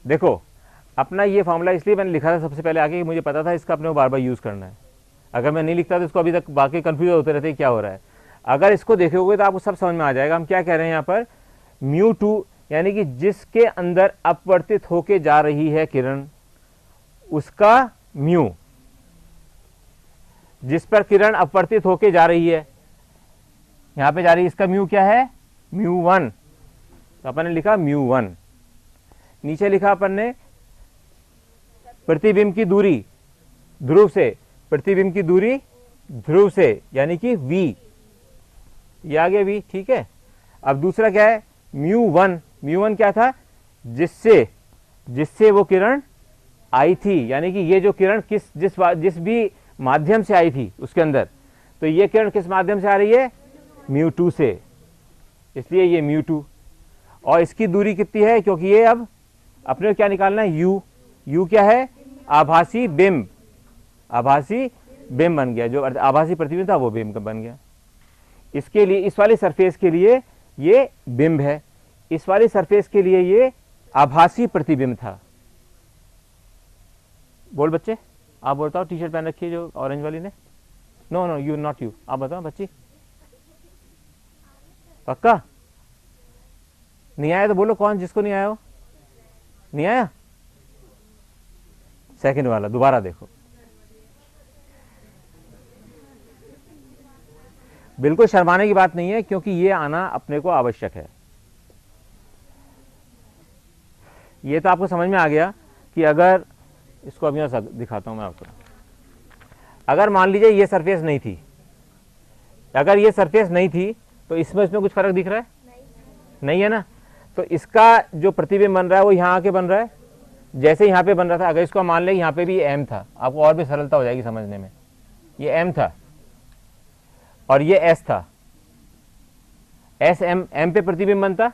देखो अपना ये फॉर्मूला इसलिए मैंने लिखा था सबसे पहले आगे, कि मुझे पता था इसका अपने को बार बार यूज़ करना है। अगर मैं नहीं लिखता तो इसको अभी तक बाकी कंफ्यूज होते रहते क्या हो रहा है। अगर इसको देखोगे तो आपको सब समझ में आ जाएगा। हम क्या कह रहे हैं यहाँ पर? म्यू टू, यानी कि जिसके अंदर अपवर्तित होके जा रही है किरण, उसका म्यू, जिस पर किरण अपवर्तित होके जा रही है, यहां पे जा रही है, इसका म्यू क्या है? Mu one. तो अपन ने लिखा म्यू वन। नीचे लिखा अपन ने प्रतिबिंब की दूरी ध्रुव से, प्रतिबिंब की दूरी ध्रुव से, यानी कि V, ये आ गया V। ठीक है, अब दूसरा क्या है? Mu one. म्यू वन क्या था? जिससे वो किरण आई थी, यानी कि ये जो किरण जिस भी माध्यम से आई थी उसके अंदर, तो ये किरण किस माध्यम से आ रही है? म्यू टू से, इसलिए ये म्यू टू। और इसकी दूरी कितनी है? क्योंकि ये अब अपने को क्या निकालना है? U क्या है? आभासी बिंब। आभासी बिंब बन गया, जो आभासी प्रतिबिंब था वो बिंब बन गया। इसके लिए, इस वाली सरफेस के लिए ये बिंब है, इस वाली सरफेस के लिए ये आभासी प्रतिबिंब था। बोल बच्चे, आप बताओ। टी शर्ट पहन रखी है जो ऑरेंज वाली ने। नो यू, नॉट यू, आप बताओ बच्ची। पक्का नहीं आया तो बोलो कौन, जिसको नहीं आया हो। नहीं आया? सेकंड वाला दोबारा देखो। बिल्कुल शर्माने की बात नहीं है, क्योंकि ये आना अपने को आवश्यक है। ये तो आपको समझ में आ गया कि अगर इसको अभी मैं दिखाता हूं मैं आपको। अगर मान लीजिए ये सरफेस नहीं थी, अगर ये सरफेस नहीं थी तो इसमें कुछ फर्क दिख रहा है? नहीं है ना। तो इसका जो प्रतिबिंब बन रहा है वो यहाँ आके बन रहा है, जैसे यहाँ पे बन रहा था। अगर इसको मान लें यहाँ पे भी M था, आपको और भी सरलता हो जाएगी समझने में। ये m था और ये s था, s m पे प्रतिबिंब बनता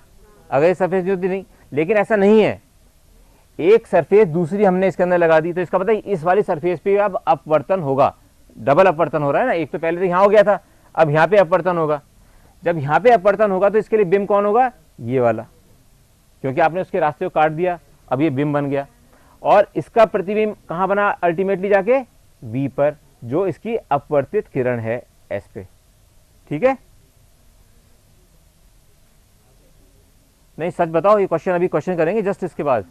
अगर ये सरफेस नहीं होती नहीं, लेकिन ऐसा नहीं है, एक सरफेस दूसरी हमने इसके अंदर लगा दी, तो इसका मतलब इस वाली सरफेस पे अब अपवर्तन होगा, डबल अपवर्तन हो रहा है ना, एक तो पहले तो यहाँ हो गया था, अब यहाँ पे अपवर्तन होगा। जब यहाँ पे अपवर्तन होगा तो इसके लिए बिंब कौन होगा, ये वाला, क्योंकि आपने उसके रास्ते को काट दिया, अब ये बिंब बन गया। और इसका प्रतिबिंब कहाँ बना अल्टीमेटली जाके, V पर, जो इसकी अपवर्तित किरण है S पे। ठीक है, नहीं सच बताओ, ये क्वेश्चन अभी क्वेश्चन करेंगे जस्ट इसके बाद,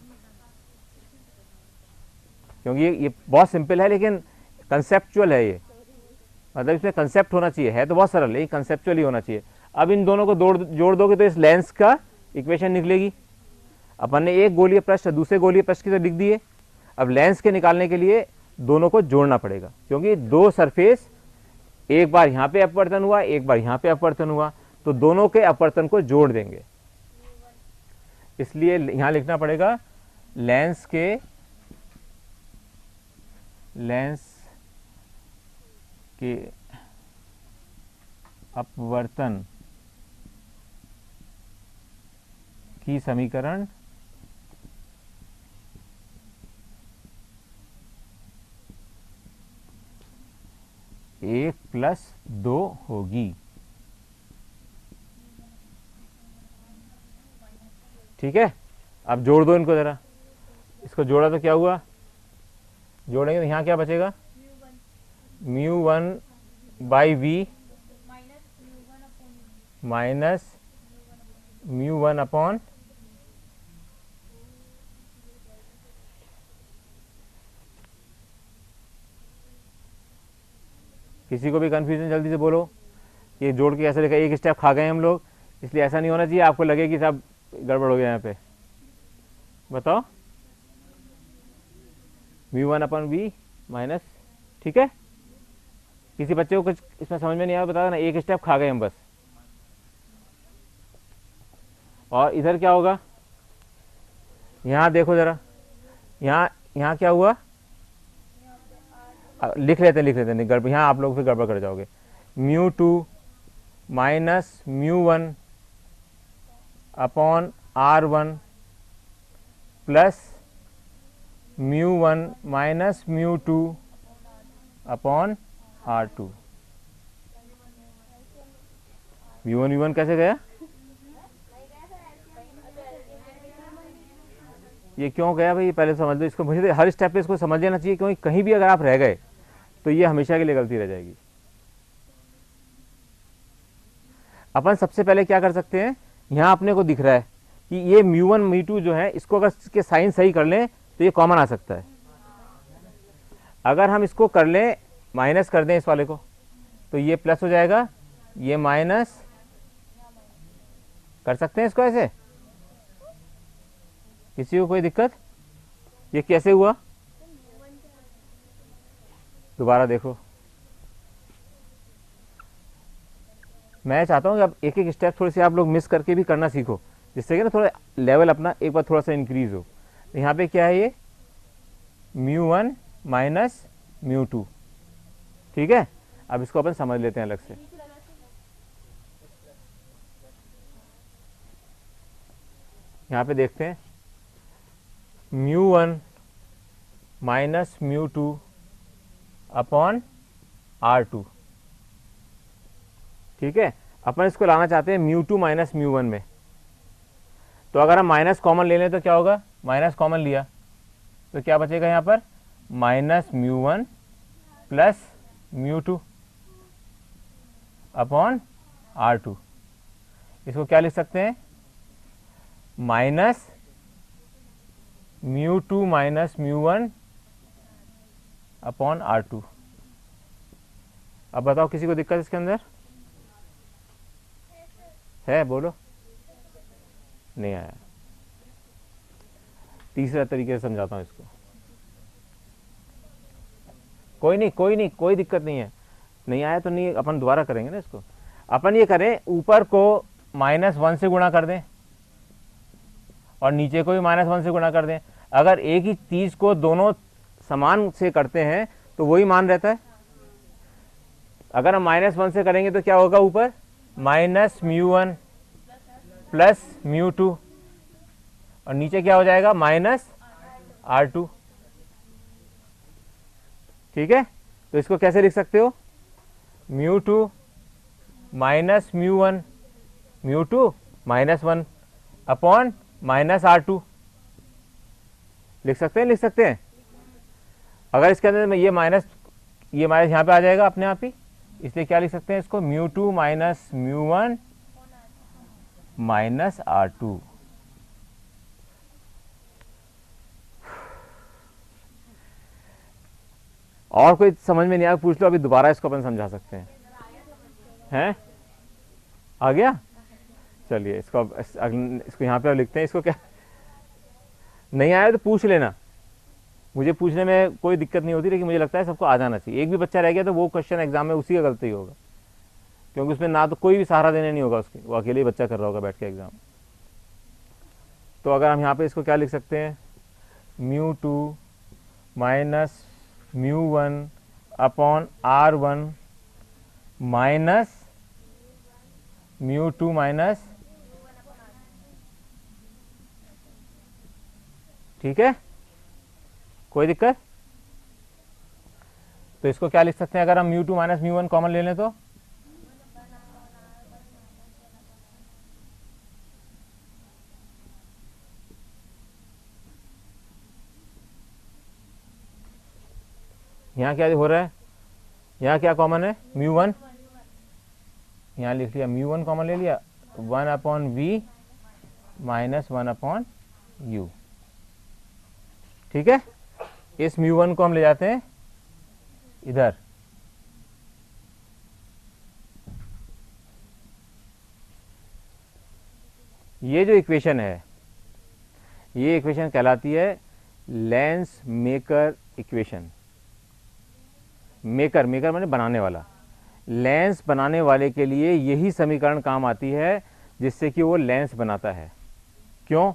क्योंकि ये बहुत सिंपल है लेकिन कंसेप्चुअल है ये, मतलब इसमें कंसेप्ट होना चाहिए, है तो बहुत सरल है, कंसेप्चुअल ही होना चाहिए। अब इन दोनों को जोड़ दोगे तो इस लेंस का इक्वेशन निकलेगी। अपन ने एक गोलीय पृष्ठ दूसरे गोलीय पृष्ठ की तरह लिख दिए, अब लेंस के निकालने के लिए दोनों को जोड़ना पड़ेगा, क्योंकि दो सरफेस, एक बार यहाँ पे अपवर्तन हुआ, एक बार यहाँ पे अपवर्तन हुआ, तो दोनों के अपवर्तन को जोड़ देंगे। इसलिए यहाँ लिखना पड़ेगा लेंस के अपवर्तन की समीकरण एक प्लस दो होगी। ठीक है, अब जोड़ दो इनको जरा, इसको जोड़ा तो क्या हुआ, जोड़ेंगे तो यहाँ क्या बचेगा, μ1 बाई वी माइनस μ1 अपॉन किसी को भी कंफ्यूजन जल्दी से बोलो, ये जोड़ के कैसे लिखा, एक स्टेप खा गए हम लोग, इसलिए ऐसा नहीं होना चाहिए आपको लगे कि सब गड़बड़ हो गया यहाँ पे। बताओ, μ1 अपॉन वी माइनस, ठीक है, किसी बच्चे को कुछ इसमें समझ में नहीं आया बता ना, एक स्टेप खा गए हम बस। और इधर क्या होगा, यहाँ देखो जरा, यहाँ क्या हुआ, लिख लेते हैं नहीं गड़बड़, यहाँ आप लोग फिर गड़बड़ कर जाओगे। μ2 minus μ1 upon R1 plus μ1 minus μ2 upon R2। μ1 कैसे गया, ये क्यों गया भाई, पहले समझ लो इसको, मुझे हर स्टेप पे इसको समझ लेना चाहिए, क्योंकि कहीं भी अगर आप रह गए तो ये हमेशा के लिए गलती रह जाएगी। अपन सबसे पहले क्या कर सकते हैं, यहाँ अपने को दिख रहा है कि ये μ1 μ2 जो है, इसको अगर इसके साइन सही कर लें तो ये कॉमन आ सकता है। अगर हम इसको कर लें, माइनस कर दें इस वाले को, तो ये प्लस हो जाएगा, ये माइनस कर सकते हैं इसको ऐसे, किसी को कोई दिक्कत, ये कैसे हुआ, दोबारा देखो, मैं चाहता हूँ कि अब एक एक स्टेप थोड़ी सी आप लोग मिस करके भी करना सीखो, जिससे कि ना थोड़ा लेवल अपना एक बार थोड़ा सा इंक्रीज हो। तो यहाँ पे क्या है, ये μ1 माइनस μ2, ठीक है, अब इसको अपन समझ लेते हैं अलग से। यहाँ पे देखते हैं μ1 माइनस μ2 अपॉन R2, ठीक है, अपन इसको लाना चाहते हैं μ2 माइनस μ1 में, तो अगर हम माइनस कॉमन ले लें तो क्या होगा, माइनस कॉमन लिया तो क्या बचेगा यहाँ पर, माइनस μ1 प्लस μ2 अपॉन R2। इसको क्या लिख सकते हैं, माइनस μ2 माइनस μ1 अपॉन R2। अब बताओ किसी को दिक्कत इसके अंदर है, बोलो, नहीं आया, तीसरा तरीके से समझाता हूं इसको, कोई नहीं, कोई दिक्कत नहीं है, नहीं आया तो नहीं, अपन दोबारा करेंगे ना इसको। अपन ये करें, ऊपर को -1 से गुणा कर दें और नीचे को भी -1 से गुणा कर दें। अगर एक ही चीज को दोनों समान से करते हैं तो वही मान रहता है, अगर हम -1 से करेंगे तो क्या होगा, ऊपर -μ1 प्लस μ2 और नीचे क्या हो जाएगा -r2। ठीक है, तो इसको कैसे लिख सकते हो, μ2 माइनस μ1, μ2 -1 अपॉन -r2 लिख सकते हैं, लिख सकते हैं। अगर इसके अंदर में ये माइनस यहाँ पे आ जाएगा अपने आप ही, इसलिए क्या लिख सकते हैं इसको, μ2 माइनस μ1 माइनस r2। और कोई समझ में नहीं आया पूछ लो, अभी दोबारा इसको अपन समझा सकते हैं। आ गया, चलिए इसको यहाँ पे लिखते हैं। इसको क्या नहीं आया तो पूछ लेना, मुझे पूछने में कोई दिक्कत नहीं होती, लेकिन मुझे लगता है सबको आ जाना चाहिए। एक भी बच्चा रह गया तो वो क्वेश्चन एग्जाम में उसी का गलती होगा, क्योंकि उसमें ना तो कोई भी सहारा देने नहीं होगा उसके, वो अकेले ही बच्चा कर रहा होगा बैठ के एग्जाम। तो अगर हम यहाँ पे इसको क्या लिख सकते हैं, μ2 minus μ1 upon r1 minus μ2 minus, ठीक है, कोई दिक्कत। तो इसको क्या लिख सकते हैं, अगर हम μ2 माइनस μ1 कॉमन ले लें तो यहाँ क्या हो रहा है, यहाँ क्या कॉमन है, μ1, यहाँ लिख लिया μ1 कॉमन ले लिया, 1 upon v minus 1 upon u। ठीक है, इस μ1 को हम ले जाते हैं इधर, ये जो इक्वेशन है ये इक्वेशन कहलाती है लेंस मेकर इक्वेशन। मेकर माने बनाने वाला, लेंस बनाने वाले के लिए यही समीकरण काम आती है जिससे कि वो लेंस बनाता है। क्यों,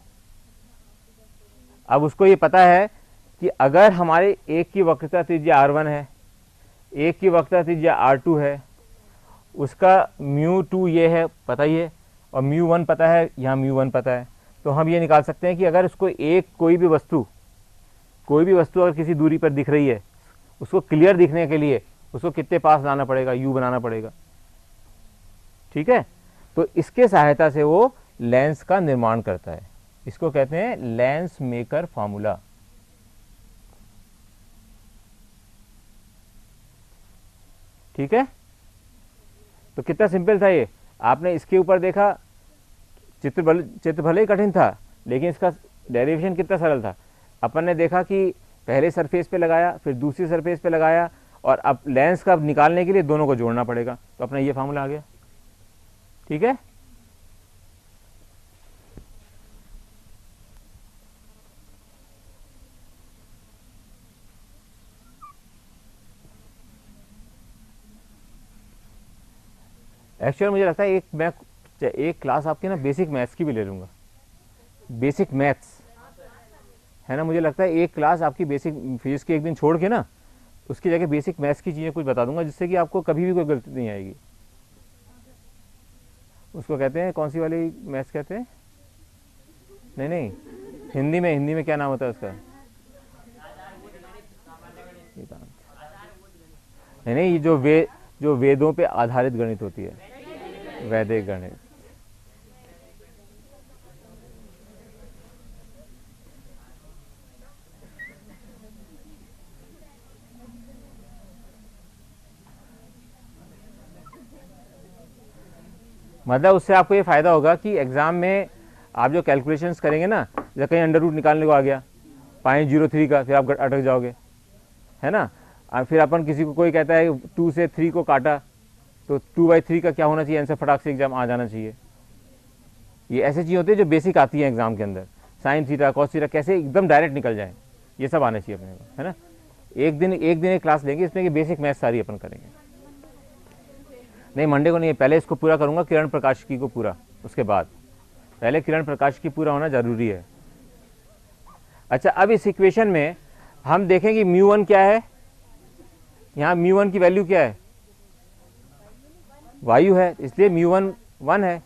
अब उसको ये पता है कि अगर हमारे एक की वक्रता त्रिज्या r1 है, एक की वक्रता त्रिज्या r2 है, उसका μ2 ये है पता ही है, और μ1 पता है, यहाँ μ1 पता है, तो हम ये निकाल सकते हैं कि अगर उसको कोई भी वस्तु अगर किसी दूरी पर दिख रही है, उसको क्लियर दिखने के लिए उसको कितने पास लाना पड़ेगा, u बनाना पड़ेगा। ठीक है, तो इसके सहायता से वो लेंस का निर्माण करता है। इसको कहते हैं लेंस मेकर फॉर्मूला। ठीक है, तो कितना सिंपल था ये, आपने इसके ऊपर देखा, चित्र भले ही कठिन था लेकिन इसका डेरिवेशन कितना सरल था। अपन ने देखा कि पहले सरफेस पे लगाया, फिर दूसरी सरफेस पे लगाया, और अब लेंस का निकालने के लिए दोनों को जोड़ना पड़ेगा, तो अपना ये फार्मूला आ गया। ठीक है, एक्चुअली मुझे लगता है मैं एक क्लास आपकी ना बेसिक मैथ्स की भी ले लूँगा, बेसिक मैथ्स है ना। मुझे लगता है एक क्लास आपकी बेसिक फिजिक्स की एक दिन छोड़ के ना, उसकी जगह बेसिक मैथ्स की चीज़ें कुछ बता दूंगा, जिससे कि आपको कभी भी कोई गलती नहीं आएगी। उसको कहते हैं, कौन सी वाली मैथ्स कहते हैं, नहीं हिंदी में क्या नाम होता है उसका, नहीं जो वेदों पे आधारित गणित होती है, वैदिक गणित। मतलब उससे आपको ये फायदा होगा कि एग्जाम में आप जो कैलकुलेशंस करेंगे ना, जैसे कहीं अंडर रूट निकालने को आ गया 0.03 का, फिर आप अटक जाओगे, है ना। फिर अपन किसी को कोई कहता है 2 से 3 को काटा, तो 2/3 का क्या होना चाहिए, आंसर फटाक से एग्जाम आ जाना चाहिए। ये ऐसी चीज़ होती है जो बेसिक आती है एग्जाम के अंदर, साइन थीटा कॉस थीटा कैसे एकदम डायरेक्ट निकल जाए, ये सब आना चाहिए अपने को, है ना। एक दिन एक क्लास लेंगे इसमें कि बेसिक मैथ सारी अपन करेंगे। नहीं, मंडे को नहीं, पहले इसको पूरा करूंगा, किरण प्रकाशिकी को पूरा, उसके बाद पहले किरण प्रकाशिकी पूरा होना जरूरी है। अच्छा, अब इस इक्वेशन में हम देखें कि μ1 क्या है, यहाँ μ1 की वैल्यू क्या है, वायु है, इसलिए μ1 1 है।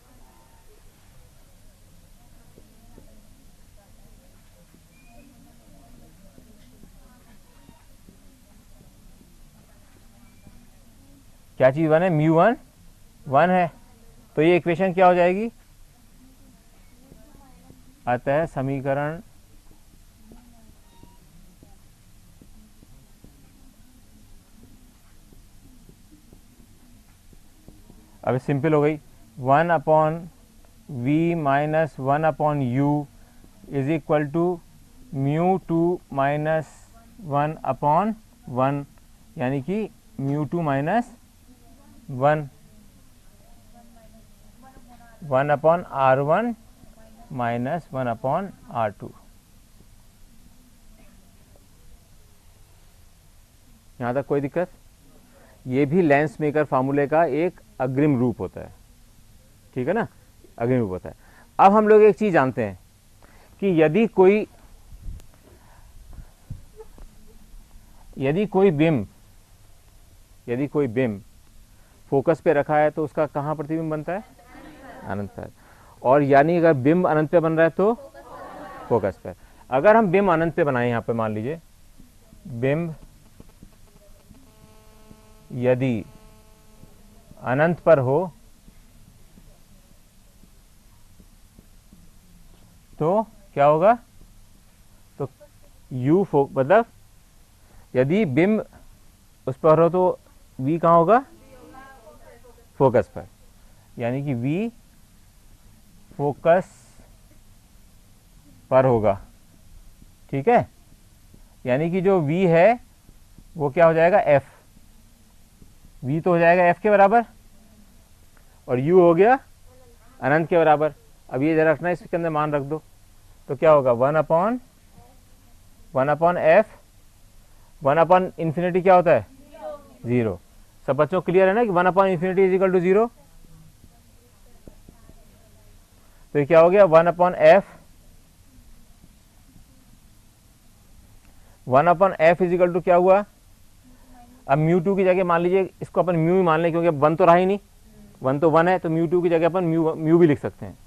क्या चीज 1 है? μ1 1 है। तो ये इक्वेशन क्या हो जाएगी? अतः समीकरण अब सिंपल हो गई, 1/v minus 1/u is equal to μ2 minus 1/1, यानी कि μ2 माइनस 1/r1 माइनस 1/r2। यहाँ तक कोई दिक्कत? ये भी लेंस मेकर फार्मूले का एक अग्रिम रूप होता है, ठीक है ना, अग्रिम रूप होता है। अब हम लोग एक चीज जानते हैं कि यदि कोई बिंब फोकस पे रखा है तो उसका कहाँ प्रतिबिंब बनता है? अनंत पर। और यानी अगर बिंब अनंत पे बन रहा है तो फोकस पर। अगर हम बिंब अनंत पे बनाए, यहाँ पे मान लीजिए बिंब यदि अनंत पर हो तो क्या होगा? तो u मतलब यदि बिंब उस पर हो तो v कहाँ होगा? फोकस पर, यानी कि v फोकस पर होगा, ठीक है। यानी कि जो v है वो क्या हो जाएगा? f। v तो हो जाएगा f के बराबर और u हो गया अनंत के बराबर। अब ये जरा रखना, इसके अंदर मान रख दो, तो क्या होगा? 1/f। 1/∞ क्या होता है? 0। सब बच्चों क्लियर है ना कि 1/∞ इज इक्वल टू 0। तो ये क्या हो गया? 1/f। 1/f is equal to क्या हुआ? अब μ2 की जगह मान लीजिए इसको अपन म्यू ही मान लें, क्योंकि अब 1 तो रहा ही नहीं, 1 तो 1 है, तो μ2 की जगह अपन म्यू भी लिख सकते हैं,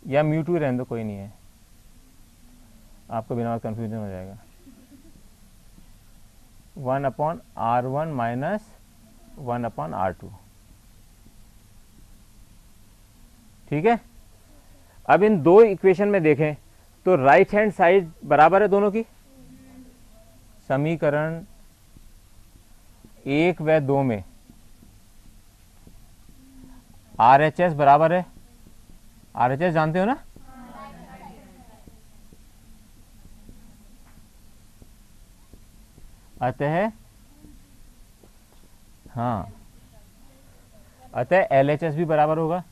या μ2 ही रहने दो, कोई नहीं है, आपको बिना कंफ्यूजन हो जाएगा। 1/r1 माइनस 1/r2, ठीक है। अब इन दो इक्वेशन में देखें तो राइट हैंड साइड बराबर है दोनों की। समीकरण 1 व 2 में RHS बराबर है, RHS जानते हो ना? अतः हाँ, अतः LHS भी बराबर होगा।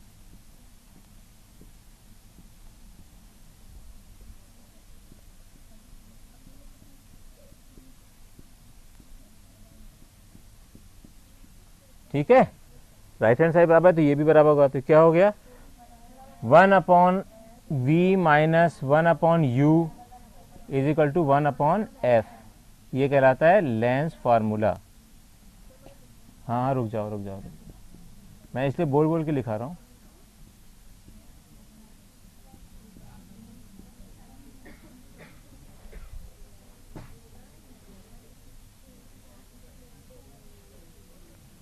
ठीक है, राइट हैंड साइड बराबर है तो ये भी बराबर होगा। तो क्या हो गया? 1/v minus 1/u is equal to 1/f। ये कहलाता है लेंस फार्मूला। हाँ, रुक जाओ, मैं इसलिए बोल बोल के लिखा रहा हूँ।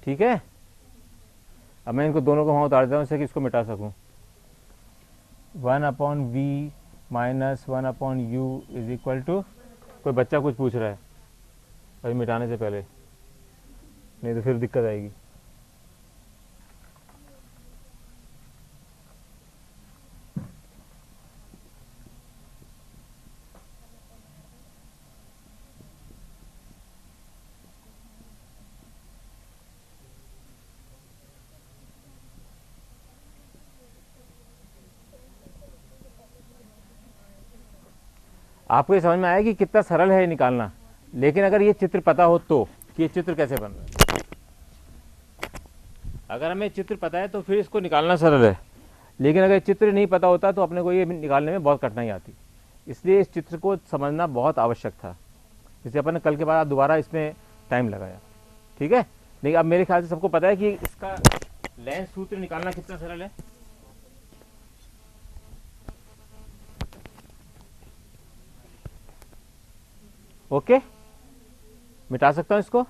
ठीक है, अब मैं इनको दोनों को वहाँ उतार देता हूँ इससे कि इसको मिटा सकूँ। 1/v minus 1/u is equal to, कोई बच्चा कुछ पूछ रहा है अभी मिटाने से पहले, नहीं तो फिर दिक्कत आएगी। आपको ये समझ में आया कि कितना सरल है ये निकालना। लेकिन अगर ये चित्र पता हो तो कि ये चित्र कैसे बन रहा है, अगर हमें चित्र पता है तो फिर इसको निकालना सरल है। लेकिन अगर चित्र नहीं पता होता तो अपने को ये निकालने में बहुत कठिनाई आती। इसलिए इस चित्र को समझना बहुत आवश्यक था, इसलिए अपन ने कल के बाद दोबारा इसमें टाइम लगाया। ठीक है, देखिए अब मेरे ख्याल से सबको पता है कि इसका लेंस सूत्र निकालना कितना सरल है। ओके, मिटा सकता हूँ इसको।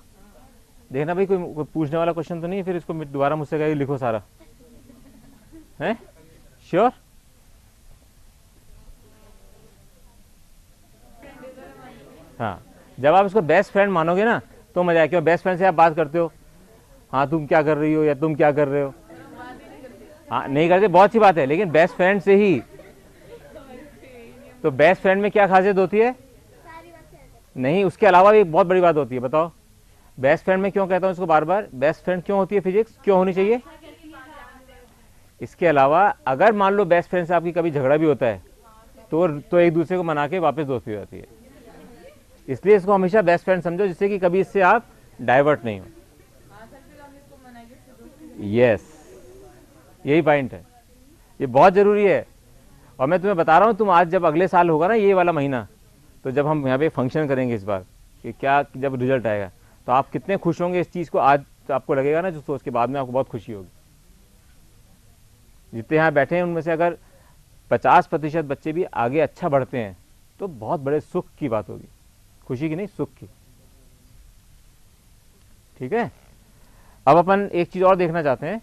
देखना भाई कोई पूछने वाला क्वेश्चन तो नहीं है, फिर इसको दोबारा मुझसे कहिए लिखो सारा, है श्योर? हाँ, जब आप इसको बेस्ट फ्रेंड मानोगे ना तो मजा आए, क्यों बेस्ट फ्रेंड से आप बात करते हो, हाँ तुम क्या कर रही हो या तुम क्या कर रहे हो, हाँ नहीं करते, बहुत सी बात है, लेकिन बेस्ट फ्रेंड से ही। तो बेस्ट फ्रेंड में क्या खासियत होती है? नहीं, उसके अलावा भी एक बहुत बड़ी बात होती है, बताओ बेस्ट फ्रेंड में क्यों कहता हूँ इसको बार बार, बेस्ट फ्रेंड क्यों होती है, फिजिक्स क्यों होनी चाहिए? इसके अलावा अगर मान लो बेस्ट फ्रेंड से आपकी कभी झगड़ा भी होता है तो एक दूसरे को मना के वापस दोस्ती हो जाती है। इसलिए इसको हमेशा बेस्ट फ्रेंड समझो, जिससे कि कभी इससे आप डाइवर्ट नहीं हो। यस, यही पॉइंट है, ये बहुत जरूरी है। और मैं तुम्हें बता रहा हूँ, तुम आज जब अगले साल होगा ना ये वाला महीना, तो जब हम यहाँ पे फंक्शन करेंगे इस बार कि क्या, जब रिजल्ट आएगा तो आप कितने खुश होंगे इस चीज़ को, आज तो आपको लगेगा ना जो सोच के, बाद में आपको बहुत खुशी होगी। जितने यहाँ बैठे हैं उनमें से अगर 50% बच्चे भी आगे अच्छा बढ़ते हैं तो बहुत बड़े सुख की बात होगी, खुशी की नहीं, सुख की। ठीक है, अब अपन एक चीज और देखना चाहते हैं।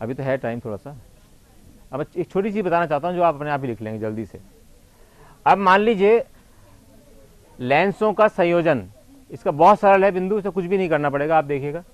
अभी तो है टाइम थोड़ा सा। अब एक छोटी चीज बताना चाहता हूं जो आप अपने आप ही लिख लेंगे जल्दी से। अब मान लीजिए लेंसों का संयोजन, इसका बहुत सरल है बिंदु, इसे कुछ भी नहीं करना पड़ेगा, आप देखिएगा।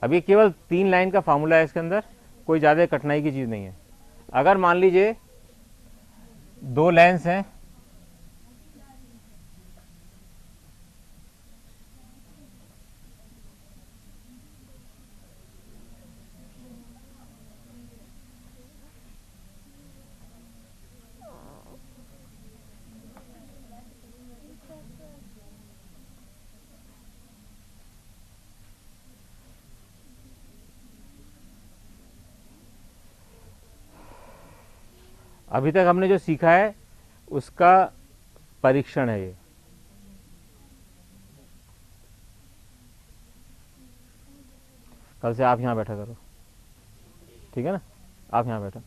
अभी केवल 3 लाइन का फार्मूला है इसके अंदर, कोई ज़्यादा कठिनाई की चीज़ नहीं है। अगर मान लीजिए 2 लेंस हैं, अभी तक हमने जो सीखा है उसका परीक्षण है ये। कल से आप यहाँ बैठा करो, ठीक है ना, आप यहाँ बैठो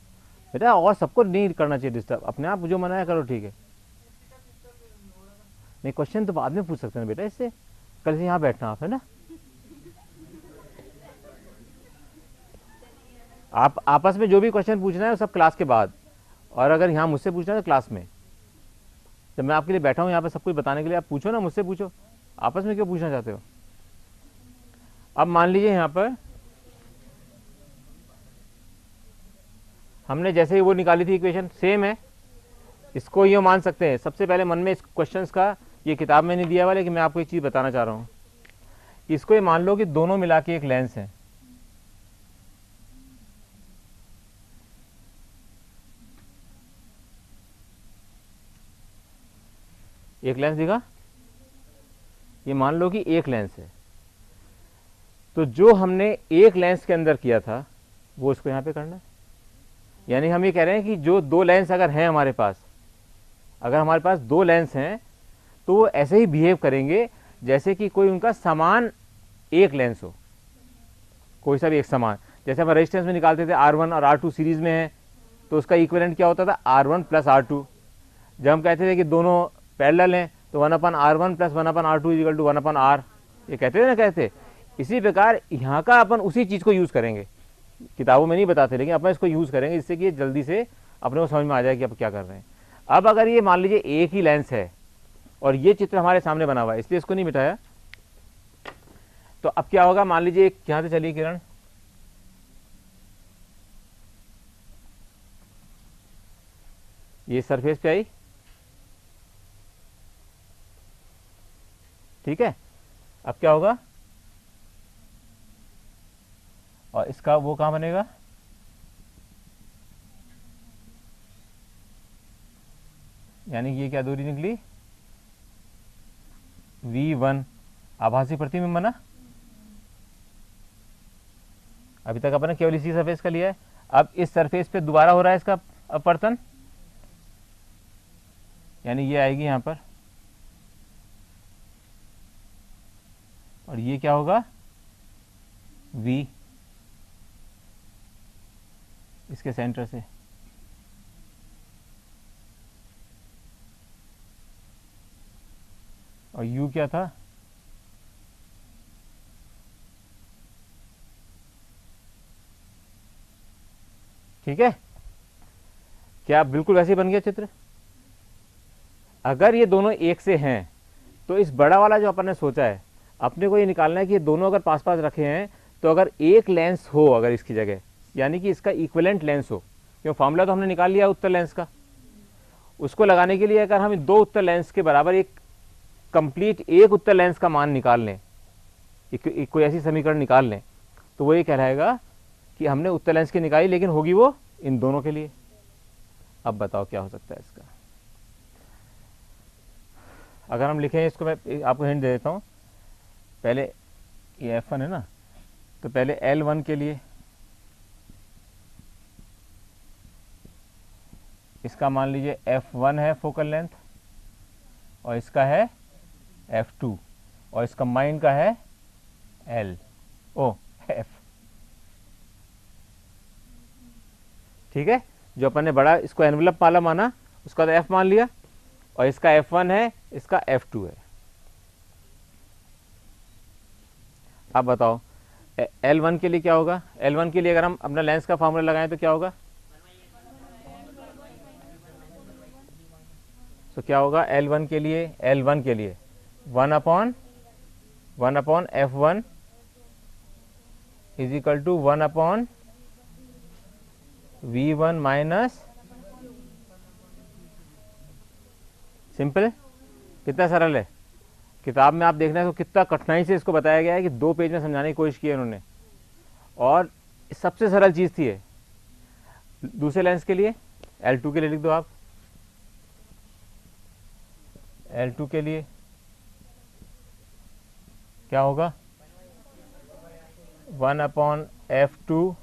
बेटा, और सबको नहीं करना चाहिए डिस्टर्ब, अपने आप जो मना है करो, ठीक है। नहीं, क्वेश्चन तो बाद में पूछ सकते हैं बेटा इससे, कल से यहाँ बैठना आप, है ना। आप आपस में जो भी क्वेश्चन पूछना है वो सब क्लास के बाद, और अगर यहाँ मुझसे पूछना है तो क्लास में, जब मैं आपके लिए बैठा हूँ यहाँ पे सब कुछ बताने के लिए, आप पूछो ना, मुझसे पूछो, आपस में क्यों पूछना चाहते हो। अब मान लीजिए यहाँ पर हमने जैसे ही वो निकाली थी इक्वेशन, सेम है, इसको ये मान सकते हैं। सबसे पहले मन में इस क्वेश्चंस का, ये किताब में नहीं दिया हुआ, लेकिन मैं आपको एक चीज़ बताना चाह रहा हूँ। इसको ये मान लो कि दोनों मिला के एक लेंस है, एक लेंस दिखा, ये मान लो कि एक लेंस है। तो जो हमने एक लेंस के अंदर किया था वो इसको यहाँ पे करना है। यानी हम ये कह रहे हैं कि जो 2 लेंस अगर हैं हमारे पास, अगर हमारे पास 2 लेंस हैं तो वो ऐसे ही बिहेव करेंगे जैसे कि कोई उनका समान एक लेंस हो, कोई सा भी एक समान। जैसे हम रेजिस्टेंस में निकालते थे R1 और R2 सीरीज में है, तो उसका इक्विवेलेंट क्या होता था, R1 प्लस R2। जब हम कहते थे कि दोनों पैरेलल हैं तो 1/R1 plus 1/R2 equal to 1/R, ये कहते थे ना, कहते। इसी प्रकार यहाँ का अपन उसी चीज़ को यूज़ करेंगे, किताबों में नहीं बताते, लेकिन अपन इसको यूज़ करेंगे जिससे कि ये जल्दी से अपने को समझ में आ जाए कि अब क्या कर रहे हैं। अब अगर ये मान लीजिए एक ही लेंस है और ये चित्र हमारे सामने बना हुआ है, इसलिए इसको नहीं मिटाया, तो अब क्या होगा, मान लीजिए एक यहाँ से चलिए किरण, ये सरफेस पे आई, ठीक है। अब क्या होगा, और इसका वो कहाँ बनेगा, यानी कि ये क्या दूरी निकली, v1 आभासी प्रतिबिंब बना। अभी तक अपन ने केवल इसी सरफेस का लिया है, अब इस सरफेस पे दोबारा हो रहा है इसका अपवर्तन, यानी ये आएगी यहां पर, और ये क्या होगा, v इसके सेंटर से, और u क्या था, ठीक है। क्या बिल्कुल वैसे ही बन गया चित्र। अगर ये दोनों एक से हैं तो इस बड़ा वाला जो अपन ने सोचा है, अपने को ये निकालना है कि ये दोनों अगर पास पास रखे हैं तो अगर एक लेंस हो अगर इसकी जगह, यानी कि इसका इक्विवेलेंट लेंस हो, क्यों फॉर्मूला तो हमने निकाल लिया उत्तर लेंस का, उसको लगाने के लिए अगर हम दो उत्तर लेंस के बराबर एक कंप्लीट एक उत्तर लेंस का मान निकाल लें, कोई ऐसी समीकरण निकाल लें, तो वो ये कहलाएगा कि हमने उत्तर लेंस की निकाली, लेकिन होगी वो इन दोनों के लिए। अब बताओ क्या हो सकता है इसका। अगर हम लिखें इसको, मैं आपको हिंट दे देता हूं, पहले ये F1 है ना, तो पहले L1 के लिए इसका मान लीजिए F1 है फोकल लेंथ, और इसका है F2, और इसका कंबाइंड का है F। ठीक है, जो अपन ने बड़ा इसको एनवलप वाला माना उसका तो F मान लिया, और इसका F1 है, इसका F2 है। अब बताओ L1 के लिए क्या होगा, L1 के लिए अगर हम अपना लेंस का फॉर्मूला लगाएं तो क्या होगा, तो क्या होगा L1 के लिए, L1 के लिए 1 upon F1 is equal to 1 upon V1 minus, simple, कितना सरल है। किताब में आप देखना तो कितना कठिनाई से इसको बताया गया है कि 2 पेज में समझाने की कोशिश की है उन्होंने, और सबसे सरल चीज़ थी ये। दूसरे लेंस के लिए L2 के लिए लिख दो आप, L2 के लिए क्या होगा, 1 अपॉन F2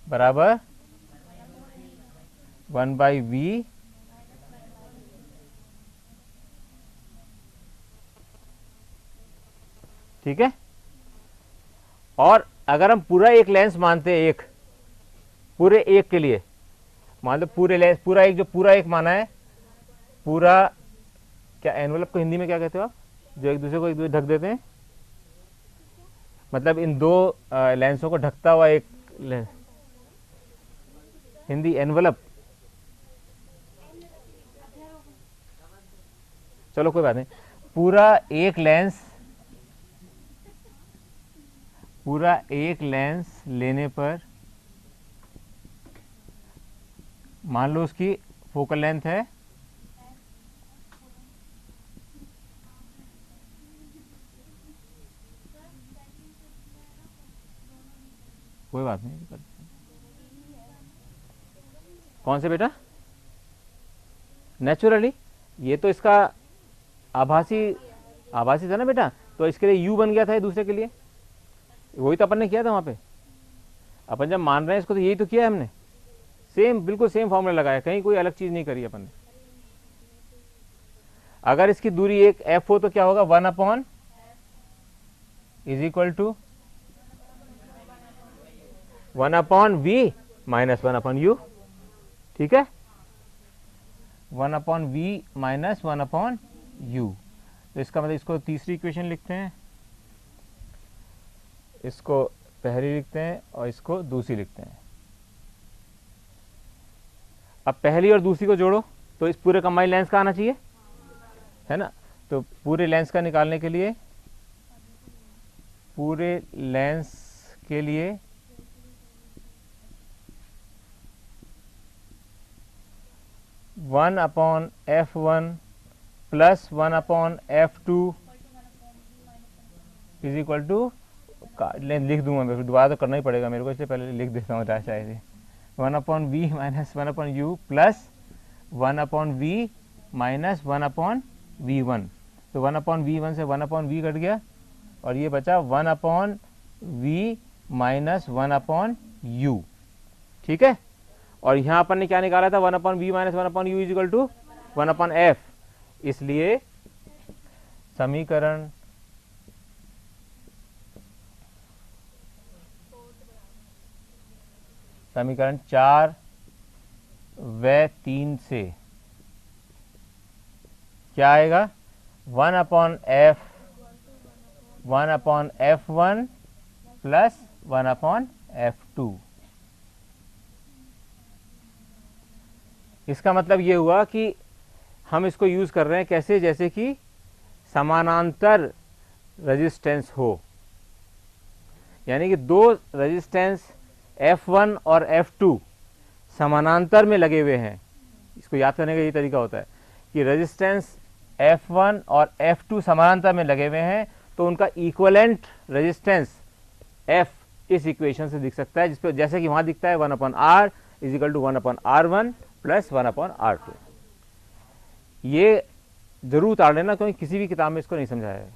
बराबर 1/V, ठीक है। और अगर हम पूरा एक लेंस मानते हैं, एक पूरे एक के लिए मान लो, पूरे लेंस पूरा एक, जो पूरा एक माना है, पूरा क्या एनवलप को हिंदी में क्या कहते हो आप, जो एक दूसरे को ढक देते हैं, मतलब इन दो लेंसों को ढकता हुआ एक लेंस, हिंदी एनवलप, चलो कोई बात नहीं। पूरा एक लेंस लेने पर मान लो उसकी फोकल लेंथ है कोई बात नहीं, कौन से बेटा, नेचुरली ये तो इसका आभासी था ना बेटा, तो इसके लिए u बन गया था ये दूसरे के लिए, वही तो अपन ने किया था वहां पे। अपन जब मान रहे हैं इसको तो यही तो किया है हमने, सेम बिल्कुल सेम फॉर्मूला लगाया, कहीं कोई अलग चीज नहीं करी अपन ने। अगर इसकी दूरी एक f हो तो क्या होगा, 1 upon is equal to 1 upon v minus 1 upon u, ठीक है, 1 upon v minus 1 upon u। तो इसका मतलब इसको तीसरी इक्वेशन लिखते हैं, इसको पहली लिखते हैं और इसको दूसरी लिखते हैं। अब पहली और दूसरी को जोड़ो तो इस पूरे कंबाइंड लेंस का आना चाहिए, है ना। तो पूरे लेंस का निकालने के लिए, पूरे लेंस के लिए one upon F1 plus 1 upon F2 is equal to लिख दूंगा मैं, फिर दोबारा तो करना ही पड़ेगा मेरे को, इसलिए पहले लिख देता हूँ शायद ही। 1/v minus 1/u plus 1/v minus 1/v1। तो 1/v1 से 1/v कट गया और ये बचा 1/v माइनस 1/u। ठीक है, और यहाँ अपन ने क्या निकाला था, 1/v minus 1/u is equal to 1/f। इसलिए समीकरण समीकरण 4 व 3 से क्या आएगा, 1/f1 प्लस 1/f2। इसका मतलब ये हुआ कि हम इसको यूज कर रहे हैं कैसे, जैसे कि समानांतर रेजिस्टेंस हो, यानी कि दो रेजिस्टेंस F1 और F2 समानांतर में लगे हुए हैं। इसको याद करने का ये तरीका होता है कि रेजिस्टेंस F1 और F2 समानांतर में लगे हुए हैं, तो उनका इक्विवेलेंट रेजिस्टेंस F इस इक्वेशन से दिख सकता है, जिस पे जैसे कि वहां दिखता है 1/R is equal to 1/R1 plus 1/R2। ये जरूर उतार लेना, क्योंकि किसी भी किताब में इसको नहीं समझाया है।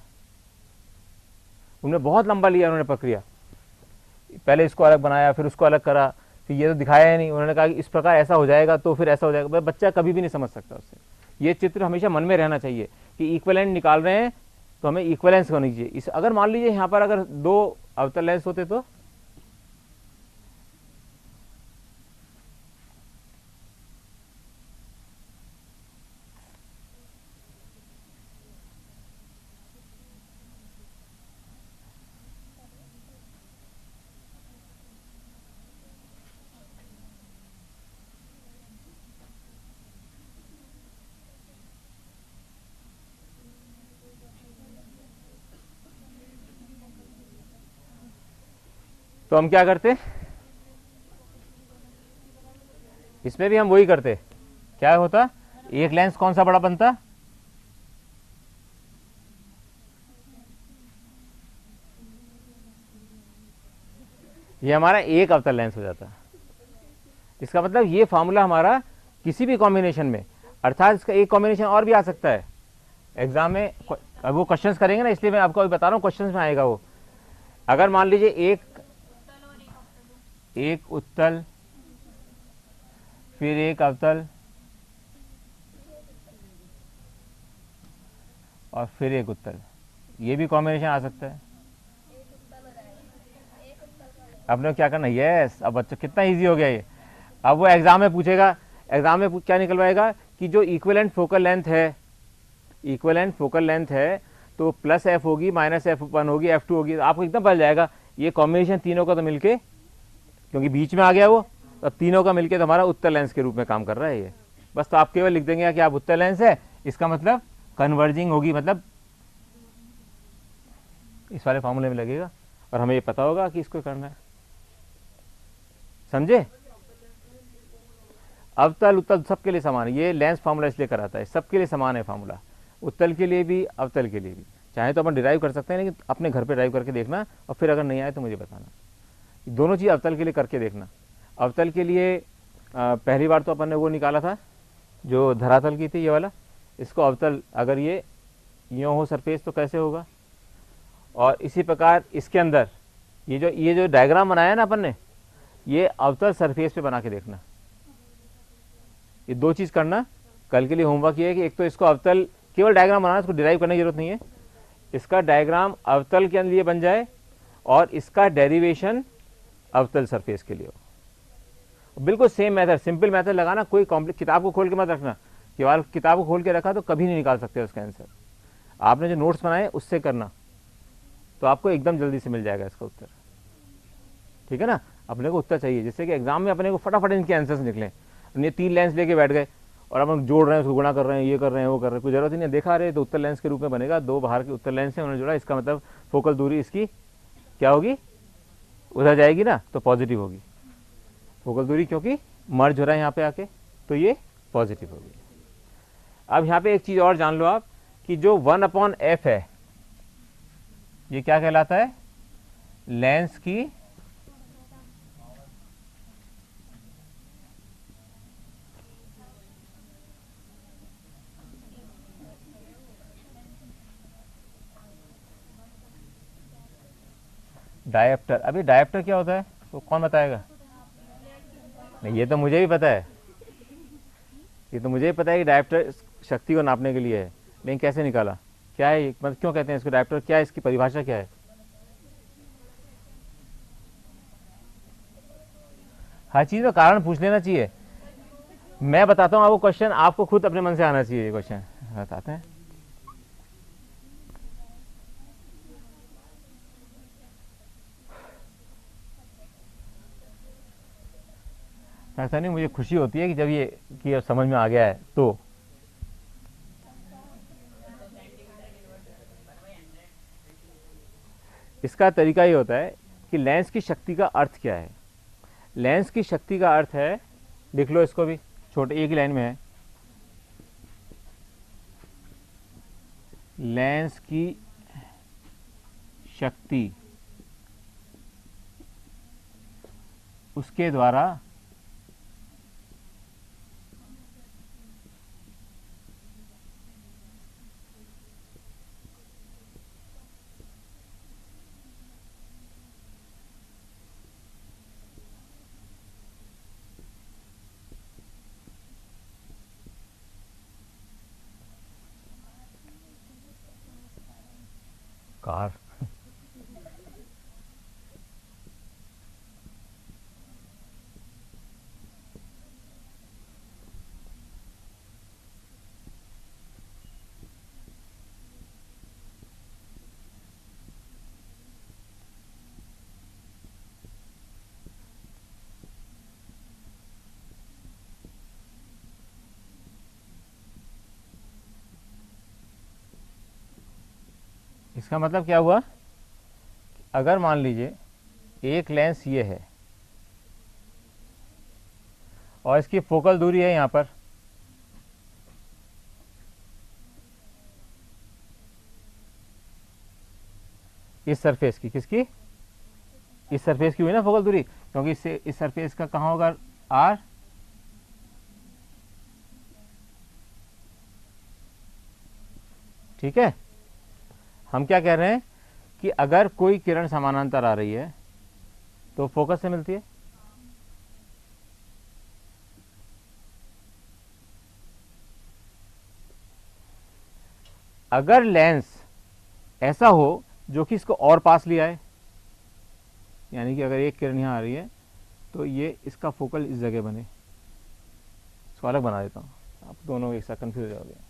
उन्होंने बहुत लंबा लिया उन्होंने प्रक्रिया, पहले इसको अलग बनाया, फिर उसको अलग करा, फिर ये तो दिखाया ही नहीं। उन्होंने कहा कि इस प्रकार ऐसा हो जाएगा तो फिर ऐसा हो जाएगा, बच्चा कभी भी नहीं समझ सकता उससे। ये चित्र हमेशा मन में रहना चाहिए कि इक्विवेलेंट निकाल रहे हैं तो हमें इक्विवेलेंस होनी चाहिए। इस अगर मान लीजिए यहाँ पर अगर दो अवतल लेंस होते तो हम क्या करते, इसमें भी हम वही करते। क्या होता, एक लेंस कौन सा बड़ा बनता, ये हमारा एक अवतल लेंस हो जाता। इसका मतलब ये फॉर्मूला हमारा किसी भी कॉम्बिनेशन में, अर्थात इसका एक कॉम्बिनेशन और भी आ सकता है एग्जाम में। अब वो क्वेश्चंस करेंगे ना, इसलिए मैं आपको अभी बता रहा हूँ, क्वेश्चंस में आएगा वो। अगर मान लीजिए एक उत्तल फिर एक अवतल और फिर एक उत्तल, ये भी कॉम्बिनेशन आ सकता है। अब लोग क्या करना, यस, अब बच्चों कितना इजी हो गया ये। अब वो एग्जाम में पूछेगा, एग्जाम में क्या निकलवाएगा कि जो इक्विवेलेंट फोकल लेंथ है तो प्लस एफ होगी, माइनस F1 होगी, F2 होगी। आपको एकदम पता जाएगा ये कॉम्बिनेशन तीनों का तो मिलके, क्योंकि बीच में आ गया वो, तो तीनों का मिलके तो हमारा उत्तल लेंस के रूप में काम कर रहा है ये। बस तो आप केवल लिख देंगे कि आप उत्तल लेंस है, इसका मतलब कन्वर्जिंग होगी, मतलब इस वाले फॉर्मूले में लगेगा और हमें ये पता होगा कि इसको करना है। समझे, अवतल उत्तल सबके लिए समान है। ये लेंस फार्मूला इसलिए कराता है, सबके लिए समान है फार्मूला, उत्तल के लिए भी अवतल के लिए भी। चाहे तो अपन डिराइव कर सकते हैं, लेकिन अपने घर पे ड्राइव करके देखना, और फिर अगर नहीं आए तो मुझे बताना। दोनों चीज़ अवतल के लिए करके देखना। अवतल के लिए पहली बार तो अपन ने वो निकाला था जो धरातल की थी, ये वाला। इसको अवतल, अगर ये यूँ हो सरफेस तो कैसे होगा, और इसी प्रकार इसके अंदर ये जो डायग्राम बनाया ना अपन ने, ये अवतल सरफेस पे बना के देखना। ये दो चीज़ करना। कल के लिए होमवर्क ये है कि एक तो इसको अवतल, केवल डायग्राम बनाना, इसको डिराइव करने की जरूरत नहीं है। इसका डायग्राम अवतल के लिए बन जाए और इसका डेरिवेशन अवतल सरफेस के लिए हो। बिल्कुल सेम मेथड, सिंपल मेथड लगाना। कोई कॉम्प्लेक्स, किताब को खोल के मत रखना, केवल किताब को खोल के रखा तो कभी नहीं निकाल सकते उसका आंसर। आपने जो नोट्स बनाए उससे करना, तो आपको एकदम जल्दी से मिल जाएगा इसका उत्तर। ठीक है ना, अपने को उत्तर चाहिए जिससे कि एग्जाम में अपने को फटाफट इनके आंसर्स निकलें। ये 3 लेंस लेके बैठ गए और अब हम जोड़ रहे हैं, उसको गुणा कर रहे हैं, ये कर रहे हैं, वो कर रहे हैं, कोई जरूरत ही नहीं। देखा रहे तो उत्तर लेंस के रूप में बनेगा। 2 बाहर के उत्तर लेंस है, उन्होंने जोड़ा, इसका मतलब फोकल दूरी इसकी क्या होगी, उधर जाएगी ना, तो पॉजिटिव होगी फोकल दूरी, क्योंकि मर्ज हो रहा है यहाँ पे आके, तो ये पॉजिटिव होगी। अब यहाँ पे एक चीज और जान लो आप कि जो 1/f है, ये क्या कहलाता है, लेंस की डायप्टर। अभी डायप्टर क्या होता है तो कौन बताएगा? नहीं, ये तो मुझे भी पता है, ये तो मुझे भी पता है कि डायप्टर शक्ति को नापने के लिए है, लेकिन कैसे निकाला? क्या है मतलब क्यों कहते हैं इसको डायप्टर? क्या है इसकी परिभाषा क्या है? हर चीज़ में कारण पूछ लेना चाहिए। मैं बताता हूँ आपको क्वेश्चन, आपको खुद अपने मन से आना चाहिए ये क्वेश्चन। बताते हैं। ऐसा नहीं, मुझे खुशी होती है कि जब ये कि अब समझ में आ गया है तो इसका तरीका ये होता है कि लेंस की शक्ति का अर्थ क्या है। लेंस की शक्ति का अर्थ है, लिख लो इसको भी, छोटे एक ही लाइन में है। लेंस की शक्ति उसके द्वारा कार। इसका मतलब क्या हुआ? अगर मान लीजिए एक लेंस ये है और इसकी फोकल दूरी है यहाँ पर, इस सरफेस की, किसकी? इस सरफेस की हुई ना फोकल दूरी, क्योंकि इससे इस सरफेस का कहाँ होगा? आर। ठीक है, हम क्या कह रहे हैं कि अगर कोई किरण समानांतर आ रही है तो फोकस से मिलती है। अगर लेंस ऐसा हो जो कि इसको और पास ले आए, यानी कि अगर एक किरण यहाँ आ रही है तो ये इसका फोकल इस जगह बने, इसको अलग बना देता हूँ, आप दोनों एक साथ कंफ्यूज हो जाओगे।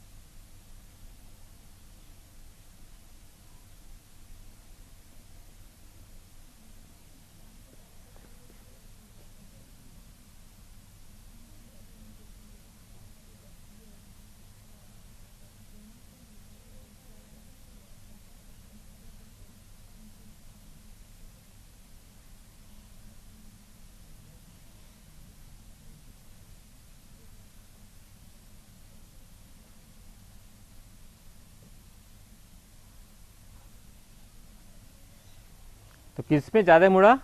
तो किस में ज़्यादा मुड़ा?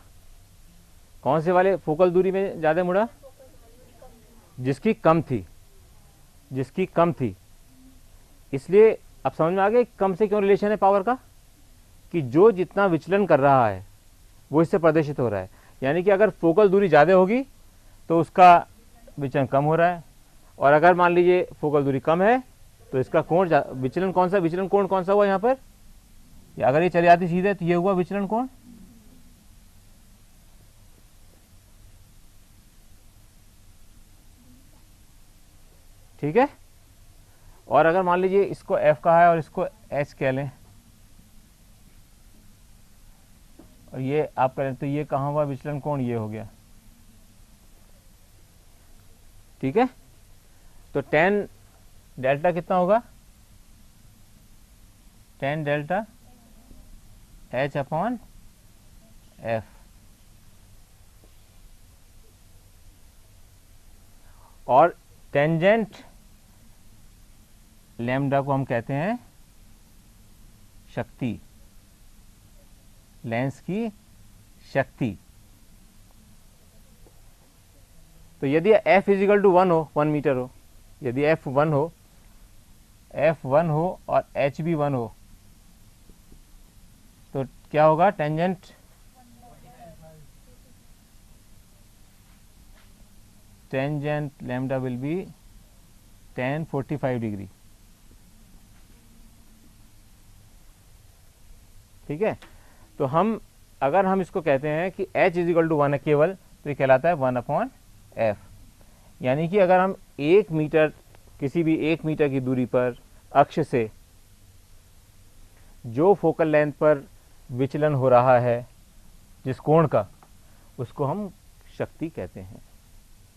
कौन से वाले फोकल दूरी में ज़्यादा मुड़ा? जिसकी कम थी, जिसकी कम थी। इसलिए अब समझ में आ गया कम से क्यों रिलेशन है पावर का, कि जो जितना विचलन कर रहा है वो इससे प्रदर्शित हो रहा है। यानी कि अगर फोकल दूरी ज़्यादा होगी तो उसका विचलन कम हो रहा है, और अगर मान लीजिए फोकल दूरी कम है तो इसका कोण विचलन कौन सा, विचलन कोण कौन सा हुआ यहाँ पर? या अगर ये चली जाती सीधे तो ये हुआ विचलन कोण। ठीक है, और अगर मान लीजिए इसको F कहा है और इसको H कह लें, और ये आप करें तो ये कहाँ हुआ विचलन कोण? ये हो गया। ठीक है, तो टेन डेल्टा कितना होगा? Tan delta H upon F। और टेंजेंट लैम्डा को हम कहते हैं शक्ति, लेंस की शक्ति। तो यदि F इजिकल टू 1 हो, 1 मीटर हो, यदि F 1 हो, F 1 हो और H भी 1 हो, तो क्या होगा? Tangent lambda will be tan 45 degree. ठीक है, तो अगर हम इसको कहते हैं कि H इजिकल टू 1 है केवल, तो ये कहलाता है 1/f। यानी कि अगर हम 1 मीटर, किसी भी 1 मीटर की दूरी पर अक्ष से जो फोकल लेंथ पर विचलन हो रहा है जिस कोण का, उसको हम शक्ति कहते हैं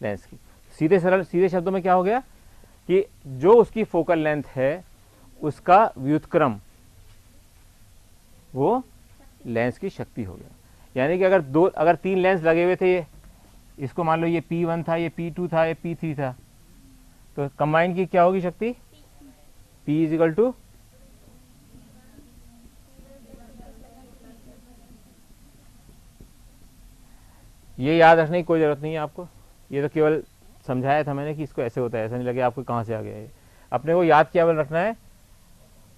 लेंस की। सीधे शब्दों में क्या हो गया कि जो उसकी फोकल लेंथ है उसका व्युत्क्रम वो लेंस की शक्ति हो गया। यानी कि अगर 3 लेंस लगे हुए थे, इसको मान लो ये P1 था, ये P2 था, ये P3 था, तो कंबाइन की क्या होगी शक्ति? P इजिकल टू ये याद रखने की कोई ज़रूरत नहीं है आपको, ये तो केवल समझाया था मैंने कि इसको ऐसे होता है, ऐसा नहीं लगे आपको कहाँ से आ गया ये। अपने को याद केवल रखना है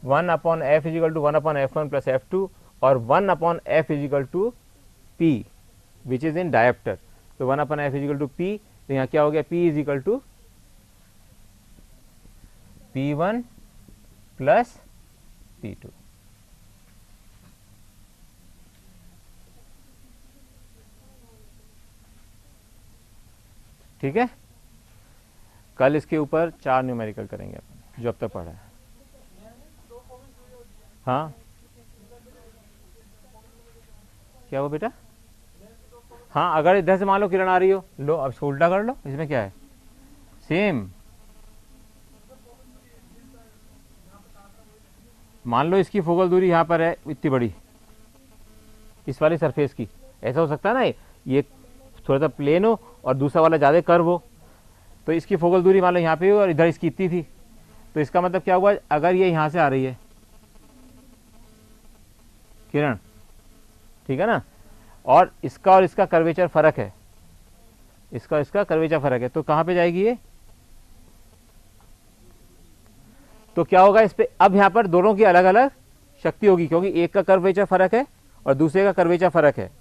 1/f is equal to 1/f1 plus f2 और 1/f is equal to p which is in dioptre. तो 1/f इजिकल टू p, तो यहाँ क्या हो गया? p is equal to p1 plus p2। ठीक है, कल इसके ऊपर 4 न्यूमेरिकल करेंगे अपन जो अब तक पढ़ा है। हाँ क्या हो बेटा? हाँ, अगर इधर से मान लो किरण आ रही हो, लो अब इसको उल्टा कर लो, इसमें क्या है? सेम। मान लो इसकी फोकल दूरी यहाँ पर है इतनी बड़ी, इस वाली सरफेस की, ऐसा हो सकता है ना, ये थोड़ा सा प्लेन हो और दूसरा वाला ज़्यादा कर्व हो, तो इसकी फोकल दूरी मान लो यहाँ पे हो और इधर इसकी इतनी थी, तो इसका मतलब क्या हुआ? अगर ये यहाँ से आ रही है किरण, ठीक है ना, और इसका कर्वेचर फर्क है, इसका कर्वेचर फर्क है, तो कहाँ पे जाएगी ये? तो क्या होगा इस पे? अब यहाँ पर दोनों की अलग अलग शक्ति होगी, क्योंकि एक का कर्वेचर फर्क है और दूसरे का कर्वेचर फर्क है,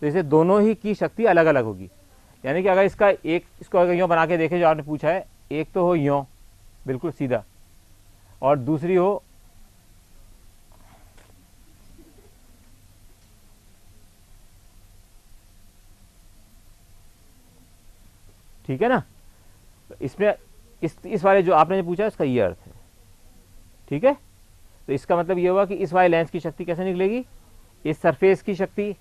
तो इसे दोनों ही की शक्ति अलग अलग होगी। यानी कि अगर इसको अगर यूँ बना के देखें जो आपने पूछा है, एक तो हो यूँ बिल्कुल सीधा और दूसरी हो ठीक है ना, तो इसमें इस वाले जो आपने पूछा उसका ये अर्थ है। ठीक है, तो इसका मतलब ये हुआ कि इस वाले लेंस की शक्ति कैसे निकलेगी? इस सरफेस की शक्ति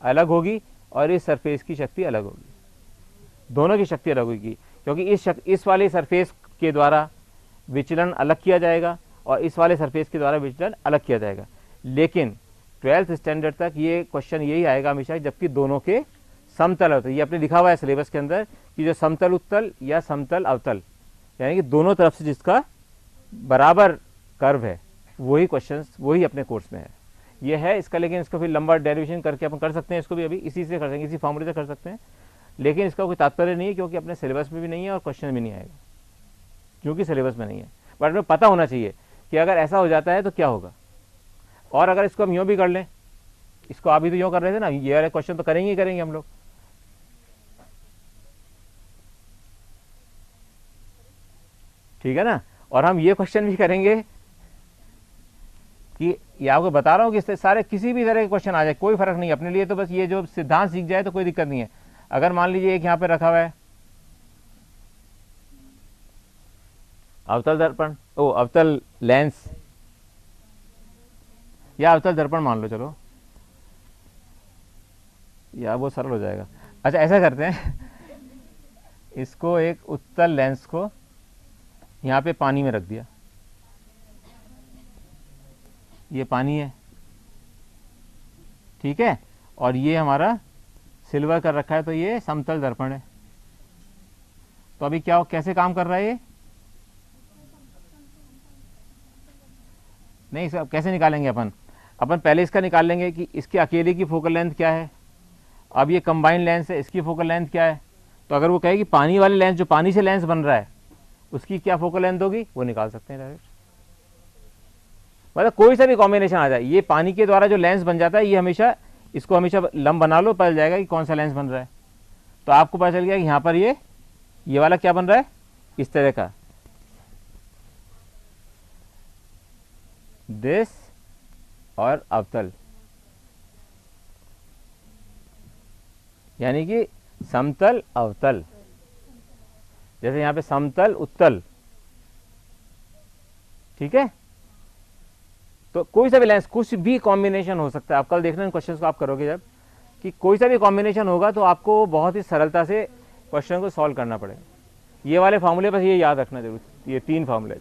अलग होगी और इस सरफेस की शक्ति अलग होगी, दोनों की शक्ति अलग होगी, क्योंकि इस वाले सरफेस के द्वारा विचलन अलग किया जाएगा और इस वाले सरफेस के द्वारा विचलन अलग किया जाएगा। लेकिन 12th स्टैंडर्ड तक ये क्वेश्चन यही आएगा हमेशा जबकि दोनों के समतल होते। ये आपने लिखा हुआ है सिलेबस के अंदर कि जो समतल उत्तल या समतल अवतल, यानी कि दोनों तरफ से जिसका बराबर कर्व है, वही क्वेश्चंस वही अपने कोर्स में है, ये है इसका। लेकिन इसको फिर लंबा डेरिवेशन करके अपन कर सकते हैं, इसको भी अभी इसी से कर सकते हैं, इसी फॉर्मूले से कर सकते हैं, लेकिन इसका कोई तात्पर्य नहीं है क्योंकि अपने सिलेबस में भी नहीं है और क्वेश्चन भी नहीं आएगा क्योंकि सिलेबस में नहीं है। बट हमें पता होना चाहिए कि अगर ऐसा हो जाता है तो क्या होगा। और अगर इसको हम यूँ भी कर लें, इसको अभी तो यूँ कर रहे थे ना, ये वाले क्वेश्चन तो करेंगे ही करेंगे हम लोग। ठीक है ना, और हम ये क्वेश्चन भी करेंगे कि ये आपको बता रहा हूँ कि इससे सारे किसी भी तरह के क्वेश्चन आ जाए कोई फर्क नहीं, अपने लिए तो बस ये जो सिद्धांत सीख जाए तो कोई दिक्कत नहीं है। अगर मान लीजिए एक यहाँ पे रखा हुआ है अवतल दर्पण, अवतल लेंस या अवतल दर्पण मान लो, चलो या वो सरल हो जाएगा। अच्छा ऐसा करते हैं इसको एक उत्तल लेंस को यहाँ पे पानी में रख दिया, ये पानी है, ठीक है, और ये हमारा सिल्वर कर रखा है, तो ये समतल दर्पण है। तो अभी क्या कैसे काम कर रहा है ये? नहीं, इसका कैसे निकालेंगे अपन पहले इसका निकाल लेंगे कि इसकी अकेले की फोकल लेंथ क्या है, अब ये कंबाइंड लेंस है, इसकी फोकल लेंथ क्या है? तो अगर वो कहे कि पानी वाले लेंस, जो पानी से लेंस बन रहा है, उसकी क्या फोकल लेंथ होगी, वो निकाल सकते हैं डायरेक्ट। मतलब कोई सा भी कॉम्बिनेशन आ जाए, ये पानी के द्वारा जो लेंस बन जाता है, ये हमेशा, इसको हमेशा लंब बना लो, पता जाएगा कि कौन सा लेंस बन रहा है। तो आपको पता चल गया कि यहाँ पर ये वाला क्या बन रहा है, इस तरह का, दिस और अवतल, यानी कि समतल अवतल। जैसे यहाँ पे समतल उत्तल, ठीक है। तो कोई सा भी लेंस, कुछ भी कॉम्बिनेशन हो सकता है। आप कल देखना इन क्वेश्चंस को आप करोगे जब, कि कोई सा भी कॉम्बिनेशन होगा तो आपको बहुत ही सरलता से क्वेश्चन को सॉल्व करना पड़ेगा। ये वाले फार्मूले बस ये याद रखना जरूर, ये 3 फार्मूले।